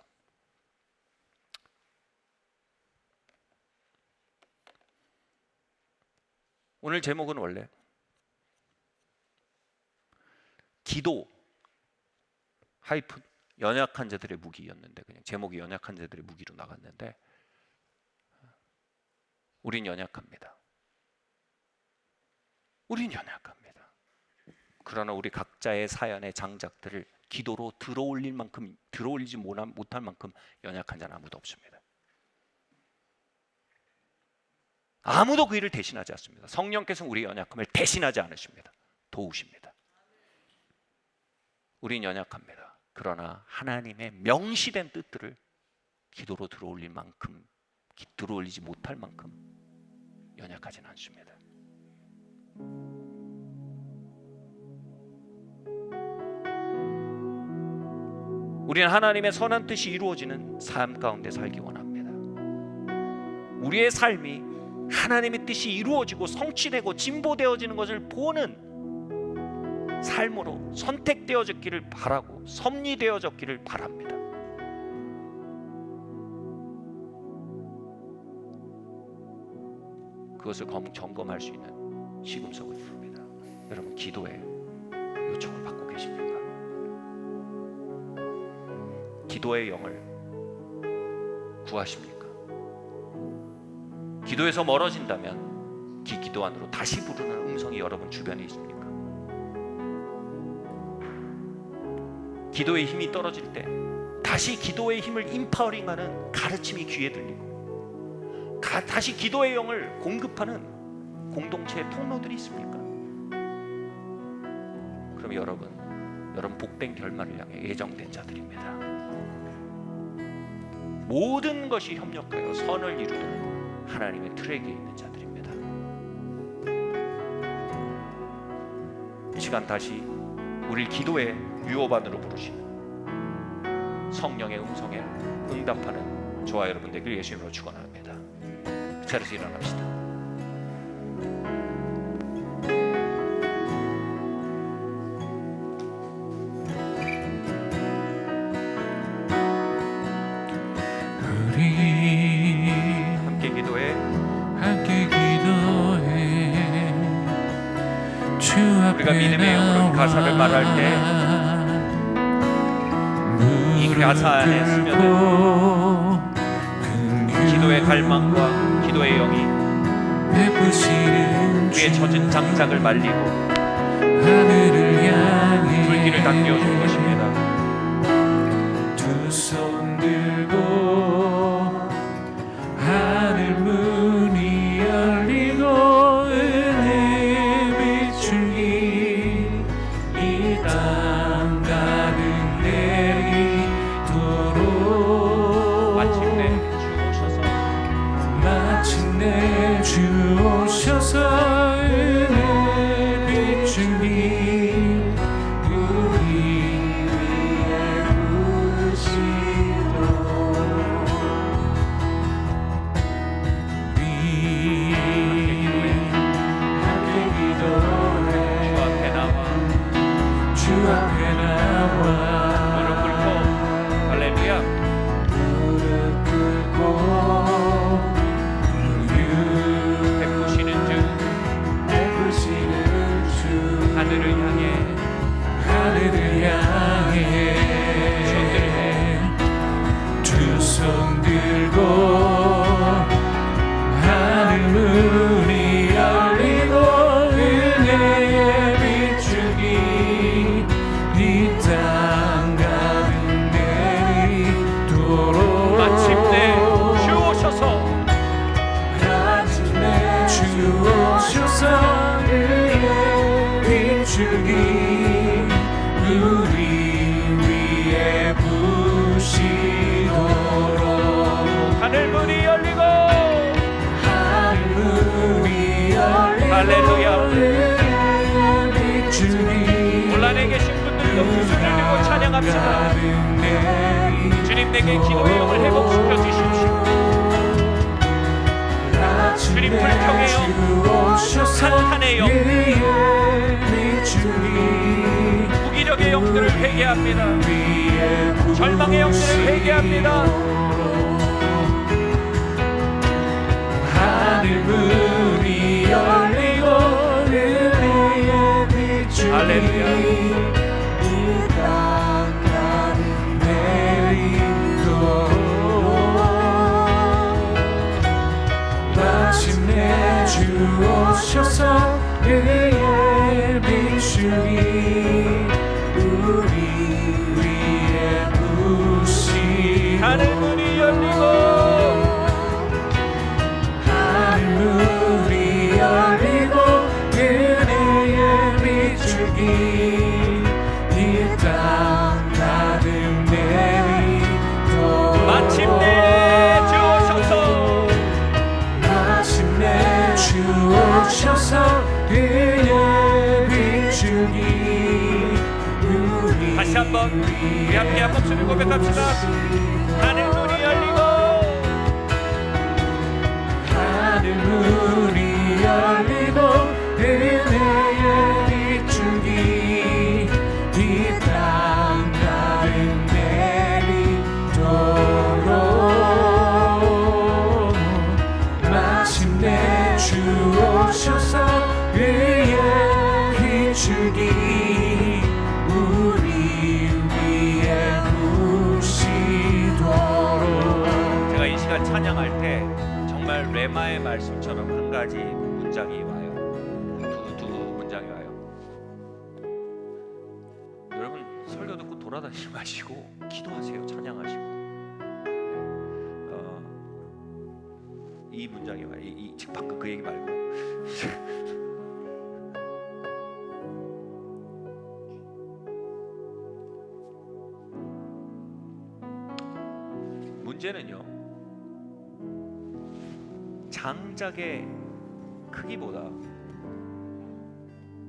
오늘 제목은 원래 기도 하이픈 연약한 자들의 무기였는데 그냥 제목이 연약한 자들의 무기로 나갔는데 우린 연약합니다. 우린 연약합니다. 그러나 우리 각자의 사연의 장작들을 기도로 들어올리지 못할 만큼 연약한 자는 아무도 없습니다. 아무도 그 일을 대신하지 않습니다. 성령께서는 우리의 연약함을 대신하지 않으십니다. 도우십니다. 우린 연약합니다. 그러나 하나님의 명시된 뜻들을 기도로 들어올리지 못할 만큼 연약하진 않습니다. 우리는 하나님의 선한 뜻이 이루어지는 삶 가운데 살기 원합니다. 우리의 삶이 하나님의 뜻이 이루어지고 성취되고 진보되어지는 것을 보는 삶으로 선택되어졌기를 바라고 섭리되어졌기를 바랍니다. 그것을 점검할 수 있는 시금석을 부릅니다. 여러분 기도의 요청을 받고 계십니까? 기도의 영을 구하십니까? 기도에서 멀어진다면 기도 안으로 다시 부르는 음성이 여러분 주변에 있습니까? 기도의 힘이 떨어질 때 다시 기도의 힘을 임파워링하는 가르침이 귀에 들리고 다시 기도의 영을 공급하는 공동체의 통로들이 있습니까? 그럼 여러분 복된 결말을 향해 예정된 자들입니다. 모든 것이 협력하여 선을 이루는 하나님의 트랙에 있는 자들입니다. 이 시간 다시 우리 기도의 유효반으로 부르시는 성령의 음성에 응답하는 저와 여러분 되길 예수 이름으로 축원합니다. 그 자리에서 일어납시다. 우리가 믿음의 영으로 가사를 말할 때 이 가사 안에 스며든 기도의 갈망과 기도의 영이 우리의 젖은 장작을 말리고 불길을 다 띄워줄 것입니다. 두 손 들고 하늘 문이 열리고 마침내 주 오셔서 은혜 비추니 우리 위에 부시도록 함께 기도해 주 앞에 나와 무릎 꿇고 할렐루야 무릎 꿇고 하늘을 향해 두 손 들고 하늘 문이 열리고 은혜의 비추기 이 땅 가득 내리도록 마침내 주 오셔서 비추기 우리 위에 부시도록 하늘 문이 열리고 할렐루야 비추기 온라인에 계신 분들도 두 손을 들고 찬양합시다. 주님 내게 기도의 영을 회복시켜 주십시오. 주님 불평의 영, 산탄의 영, 무기 무기력의 영들을 회개합니다. 절망의 영들을 회개합니다. 하늘 문이 열리고 은혜의 비추기 할렐루야. 이 땅 가득 내리도록 마침내 주 오셔서 그의 비추기 우리 위에 부시고 하늘 문이 열리고 하늘문이 열리고 은혜의 비추기 이 땅 가득 내리도록 마침내 주 오셔서 마침내 주 오셔서 그의 비추기 우리 다시 한번 우리 함께 한 목소리 고백합시다. 하늘 문이 열리고 하늘문이 열리고 은혜의 비추기 이 땅 가득 내리도록 마침내 주 오셔서 그의 비추기 우리 위에 부시도록 제가 이 시간 찬양할 때 정말 레마의 말씀처럼 한 가지 문장이 와요. 두 문장이 와요. 여러분 설교 듣고 돌아다니지 마시고 기도하세요. 찬양하시고. 이 문장이 와요. 지금 방금 그 얘기 말고 문제는요, 장작의 크기보다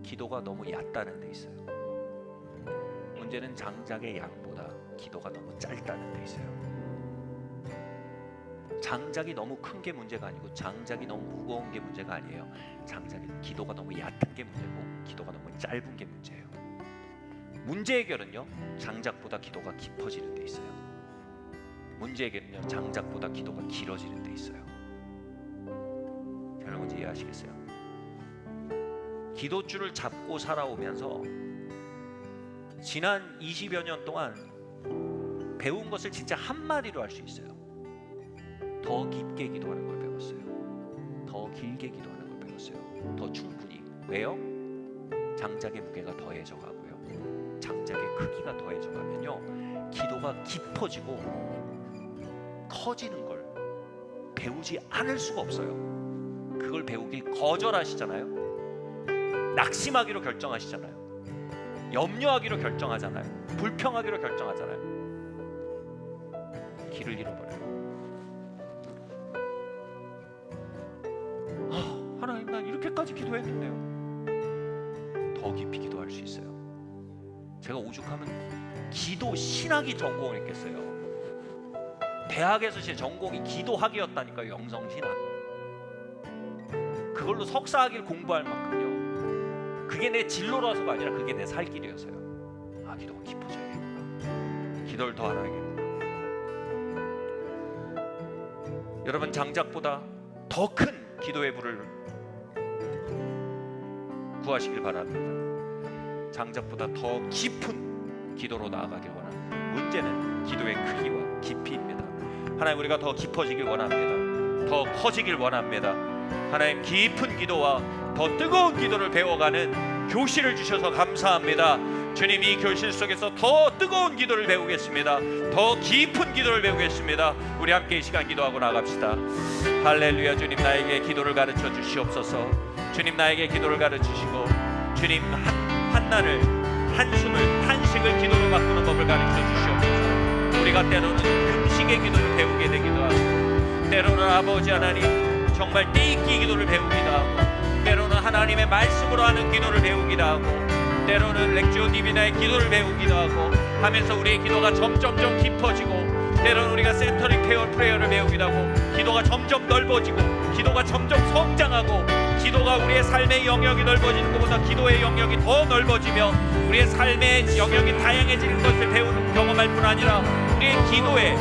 기도가 너무 얕다는 데 있어요. 문제는 장작의 양보다 기도가 너무 짧다는 데 있어요. 장작이 너무 큰 게 문제가 아니고 장작이 너무 무거운 게 문제가 아니에요. 기도가 너무 얕은 게 문제고 기도가 너무 짧은 게 문제예요. 문제 해결은요, 장작보다 기도가 깊어지는 데 있어요. 문제 해결은요, 장작보다 기도가 길어지는 데 있어요. 잘 뭔지 이해하시겠어요? 기도줄을 잡고 살아오면서 지난 20여 년 동안 배운 것을 진짜 한마디로 할 수 있어요. 더 깊게 기도하는 걸 배웠어요. 더 길게 기도하는 걸 배웠어요. 더 충분히. 왜요? 장작의 무게가 더해져 가고요, 장작의 크기가 더해져 가면요, 기도가 깊어지고 커지는 걸 배우지 않을 수가 없어요. 그걸 배우길 거절하시잖아요. 낙심하기로 결정하시잖아요. 염려하기로 결정하잖아요. 불평하기로 결정하잖아요. 길을 잃어버려요. 하나님, 난 이렇게까지 기도했는데요. 더 깊이 기도할 수 있어요. 제가 오죽하면 기도 신학이 전공을 했겠어요. 대학에서 제 전공이 기도학이었다니까요. 영성신학. 그걸로 석사학위를 공부할 만큼요, 그게 내 진로라서가 아니라 그게 내 살 길이었어요. 아, 기도가 깊어져야겠구나. 기도를 더 알아야겠구나. 여러분, 장작보다 더 큰 기도의 불을 구하시길 바랍니다. 장작보다 더 깊은 기도로 나아가길 원합니다. 문제는 기도의 크기와 깊이입니다. 하나님, 우리가 더 깊어지길 원합니다. 더 커지길 원합니다. 하나님, 깊은 기도와 더 뜨거운 기도를 배워가는 교실을 주셔서 감사합니다. 주님, 이 교실 속에서 더 뜨거운 기도를 배우겠습니다. 더 깊은 기도를 배우겠습니다. 우리 함께 이 시간 기도하고 나갑시다. 할렐루야. 주님, 나에게 기도를 가르쳐 주시옵소서. 주님, 나에게 기도를 가르치시고, 주님, 한날을, 한숨을, 탄식을 기도로 바꾸는 법을 가르쳐 주시옵소서. 우리가 때로는 금식의 기도를 배우게 되기도 하고, 때로는 아버지 하나님 정말 떼익기 기도를 배우기도 하고, 때로는 하나님의 말씀으로 하는 기도를 배우기도 하고, 때로는 렉지오 디비나의 기도를 배우기도 하고 하면서 우리의 기도가 점점점 깊어지고, 때로는 우리가 센터링 페어 프레이어를 배우기도 하고, 기도가 점점 넓어지고, 기도가 점점 성장하고, 기도가 우리의 삶의 영역이 넓어지는 것보다 기도의 영역이 더 넓어지며 우리의 삶의 영역이 다양해지는 것을 배우는 경험할 뿐 아니라 우리의 기도의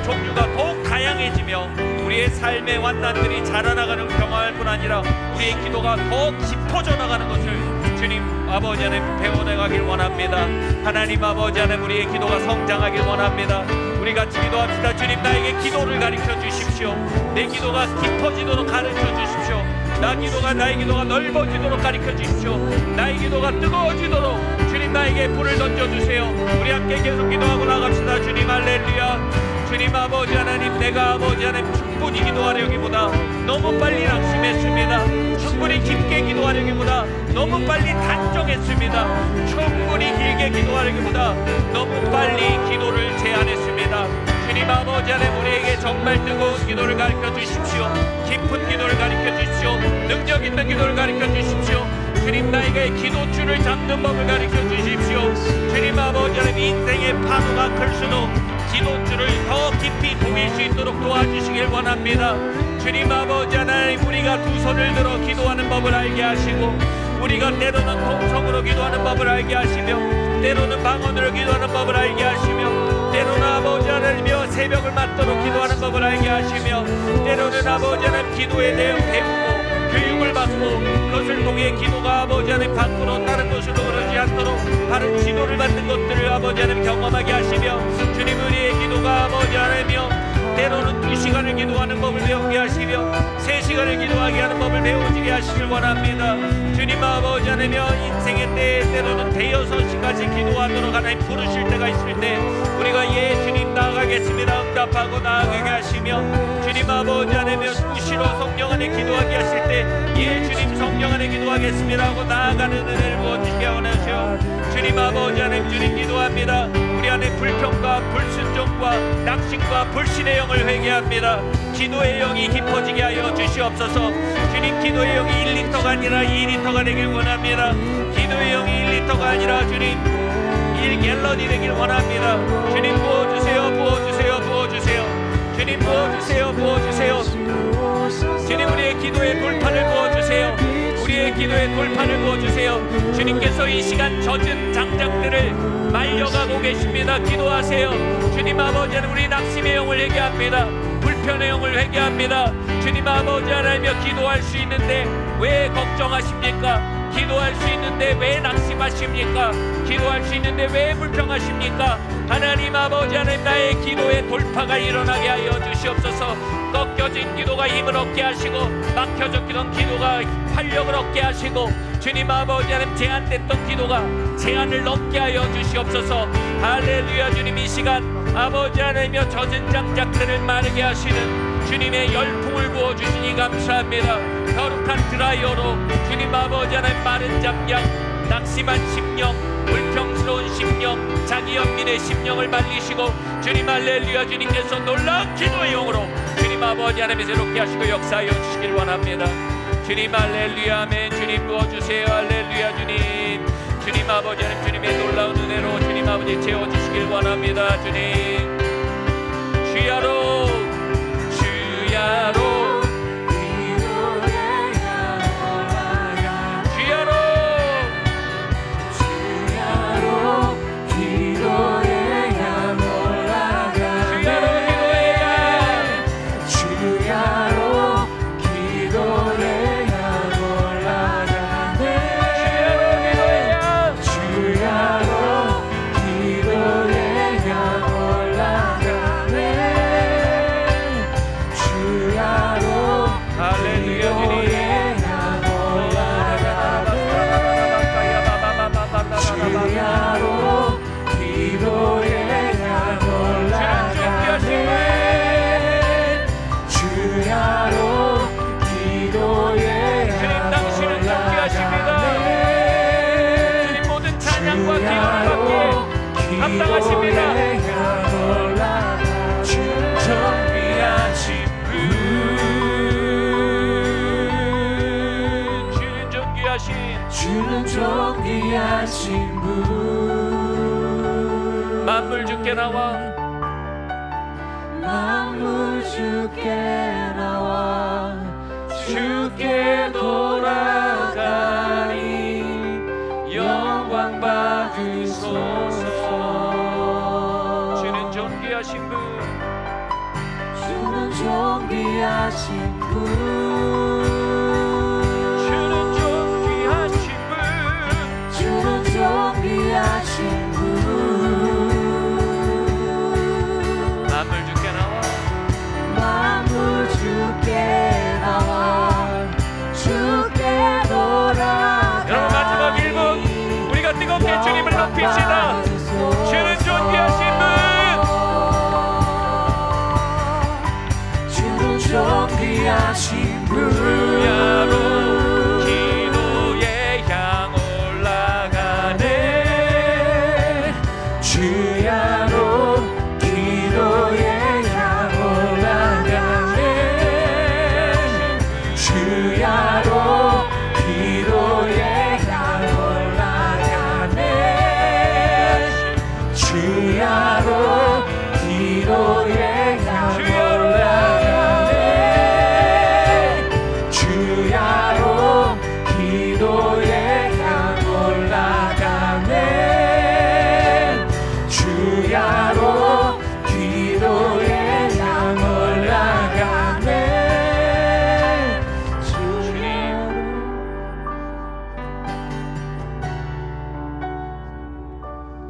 종류가 더욱 다양해지며 우리의 삶의 환난들이 자라나가는 경험할 뿐 아니라 우리의 기도가 더 깊어져 나가는 것을 주님 아버지 하나님 배워나가길 원합니다. 하나님 아버지 하나님 우리의 기도가 성장하길 원합니다. 우리 같이 기도합시다. 주님 나에게 기도를 가르쳐 주십시오. 내 기도가 깊어지도록 가르쳐 주십시오. 나의 기도가 넓어지도록 가르쳐 주십시오. 나의 기도가 뜨거워지도록 주님 나에게 불을 던져주세요. 우리 함께 계속 기도하고 나갑시다. 주님 할렐루야. 주님 아버지 하나님 내가 아버지 하나님 충분히 기도하려기보다 너무 빨리 낙심했습니다. 충분히 깊게 기도하려기보다 너무 빨리 단정했습니다. 충분히 길게 기도하려기보다 너무 빨리 기도를 제한했습니다. 주님 아버지 하나님 우리에게 정말 뜨거운 기도를 가르쳐 주십시오. 깊은 기도를 가르쳐 주십시오. 능력 있는 기도를 가르쳐 주십시오. 주님 나에게 기도줄을 잡는 법을 가르쳐 주십시오. 주님 아버지 하나님 인생의 파도가 클수록 기도줄을 더 깊이 동일 수 있도록 도와주시길 원합니다. 주님 아버지 하나님 우리가 두 손을 들어 기도하는 법을 알게 하시고 우리가 때로는 통성으로 기도하는 법을 알게 하시며 때로는 방언으로 기도하는 법을 알게 하시며 때로는 아버지 하나님이여 새벽을 맞도록 기도하는 법을 알게 하시며 때로는 아버지 하나님 기도에 대해 배우고 교육을 받고 그것을 통해 기도가 아버지 하나님 밖으로 다른 곳으로 흐르지 않도록 바른 지도를 받는 것들을 아버지 하나님 경험하게 하시며 주님 우리의 기도가 아버지 하나님이여 때로는 2시간을 기도하는 법을 배우게 하시며 3시간을 기도하게 하는 법을 배우게 하시길 원합니다. 주님 아버지 하나님이여 인생의 때에 때로는 대여섯 시까지 기도하도록 하나님 부르실 때가 있을 때 우리가 예 주님 나아가겠습니다 응답하고 나아가게 하시며 주님 아버지 하나님이여 수시로 성령 안에 기도하게 하실 때 예 주님 성령 안에 기도하겠습니다 하고 나아가는 은혜를 부어주시게 원하시오. 주님 아버지 하나님 주님 기도합니다. 우리 안에 불평과 불순종과 낙심과 불신의 영을 회개합니다. 기도의 영이 깊어지게 하여 주시옵소서. 주님 기도의 영이 1리터가 아니라 2리터가 되길 원합니다. 기도의 영이 1리터가 아니라 주님 1갤런이 되길 원합니다. 주님 부어주세요 부어주세요 부어주세요. 주님 부어주세요 부어주세요. 주님 우리의 기도의 돌파를 부어주세요. 우리의 기도의 돌파를 부어주세요. 주님께서 이 시간 젖은 장작들을 말려가고 계십니다. 기도하세요. 주님 아버지는 우리 낙심의 영을 회개합니다. 불편의 영을 회개합니다. 주님 아버지 하나님이여 기도할 수 있는데 왜 걱정하십니까? 기도할 수 있는데 왜 낙심하십니까? 기도할 수 있는데 왜 불평하십니까? 하나님 아버지 하나님 나의 기도의 돌파가 일어나게 하여 주시옵소서. 꺾여진 기도가 힘을 얻게 하시고 막혀졌던 기도가 활력을 얻게 하시고 주님 아버지 하나님 제한됐던 기도가 제한을 넘게 하여 주시옵소서. 할렐루야. 주님 이 시간 아버지 하나님이여 젖은 장작들을 마르게 하시는 주님의 열풍을 부어주시니 감사합니다. 거룩한 드라이어로 주님 아버지 하나님 마른 장작 낙심한 심령 불평스러운 심령 자기 연민의 심령을 말리시고 주님 할렐루야 주님께서 놀라운 기도의 영으로 주님 아버지 하나님 새롭게 하시고 역사하여 주시길 원합니다. 주님 할렐루야 아멘. 주님 부어주세요. 할렐루야 주님. 주님 아버지 하나님 주님의 놀라운 은혜로 주님 아버지 채워주시길 원합니다. 주님 주야로 주야로 감당하십니다. 주는 존귀하신 분 만물 주께 나와 만물 주께 나와 주께 돌아가니 영광 받으소서. 주는 존귀하신 분, 주는 존귀하신 분, 주는 존귀하신 분, 주는 존귀하신 분. 만물 주께 나와, 만물 주께 나와 주께 돌아가니. 여러분 마지막 1분 우리가 뜨겁게 주님을 높이시다. 주는 존귀하신 분, 주는 존귀하신 분. 주야로 기도의 향 올라가네. 주야로 기도의 향 올라가네. 주야로 기도의 향 올라가네. 주야로 기도의 향 올라가네. 주야로 기도의 향 올라가네. 주야로 기도의 향 올라가네.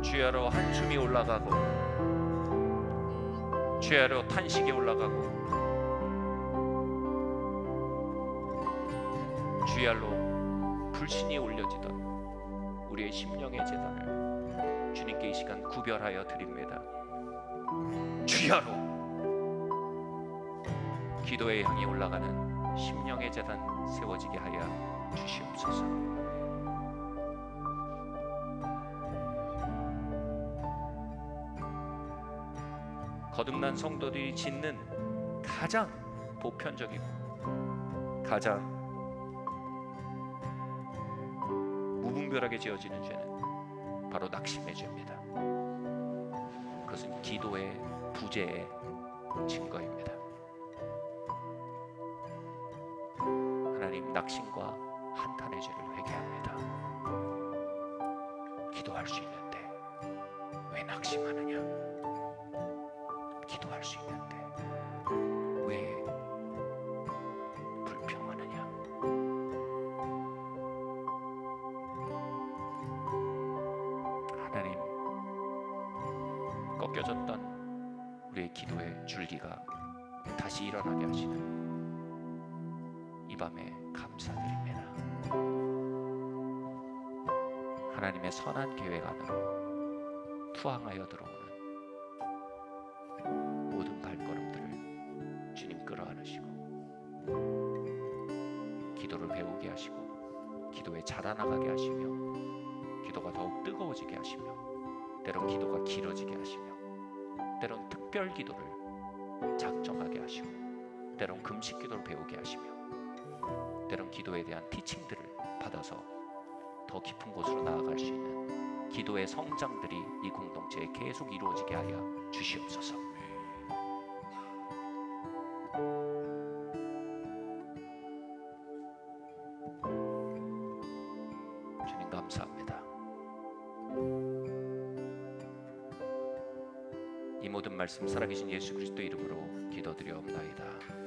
주야로 한숨이 올라가고, 주야로 탄식이 올라가고, 주야로 불신이 올려지던 우리의 심령의 제단을 주님께 이 시간 구별하여 드립니다. 주야로 기도의 향이 올라가는 심령의 제단 세워지게 하여 주시옵소서. 거듭난 성도들이 짓는 가장 보편적이고 가장 무분별하게 지어지는 죄는 바로 낙심의 죄입니다. 그것은 기도의 부재의 증거입니다. 하나님, 낙심과 한탄의 죄를 회개합니다. 기도할 수 있는데 왜 낙심하느냐? 기도할 수 있는데 왜 불평하느냐? 하나님, 꺾여졌던 우리의 기도의 줄기가 다시 일어나게 하시는 이 밤에 감사드립니다. 하나님의 선한 계획 안으로 투항하여 들어오는 모든 발걸음들을 주님 끌어안으시고 기도를 배우게 하시고 기도에 자라나가게 하시며 기도가 더욱 뜨거워지게 하시며 때론 기도가 길어지게 하시며 때론 특별 기도를 작정하게 하시고 때론 금식 기도를 배우게 하시며 때론 기도에 대한 티칭들을 받아서 더 깊은 곳으로 나아갈 수 있는 기도의 성장들이 이 공동체에 계속 이루어지게 하여 주시옵소서. 주님 감사합니다. 이 모든 말씀 살아계신 예수 그리스도 이름으로 기도드려옵나이다.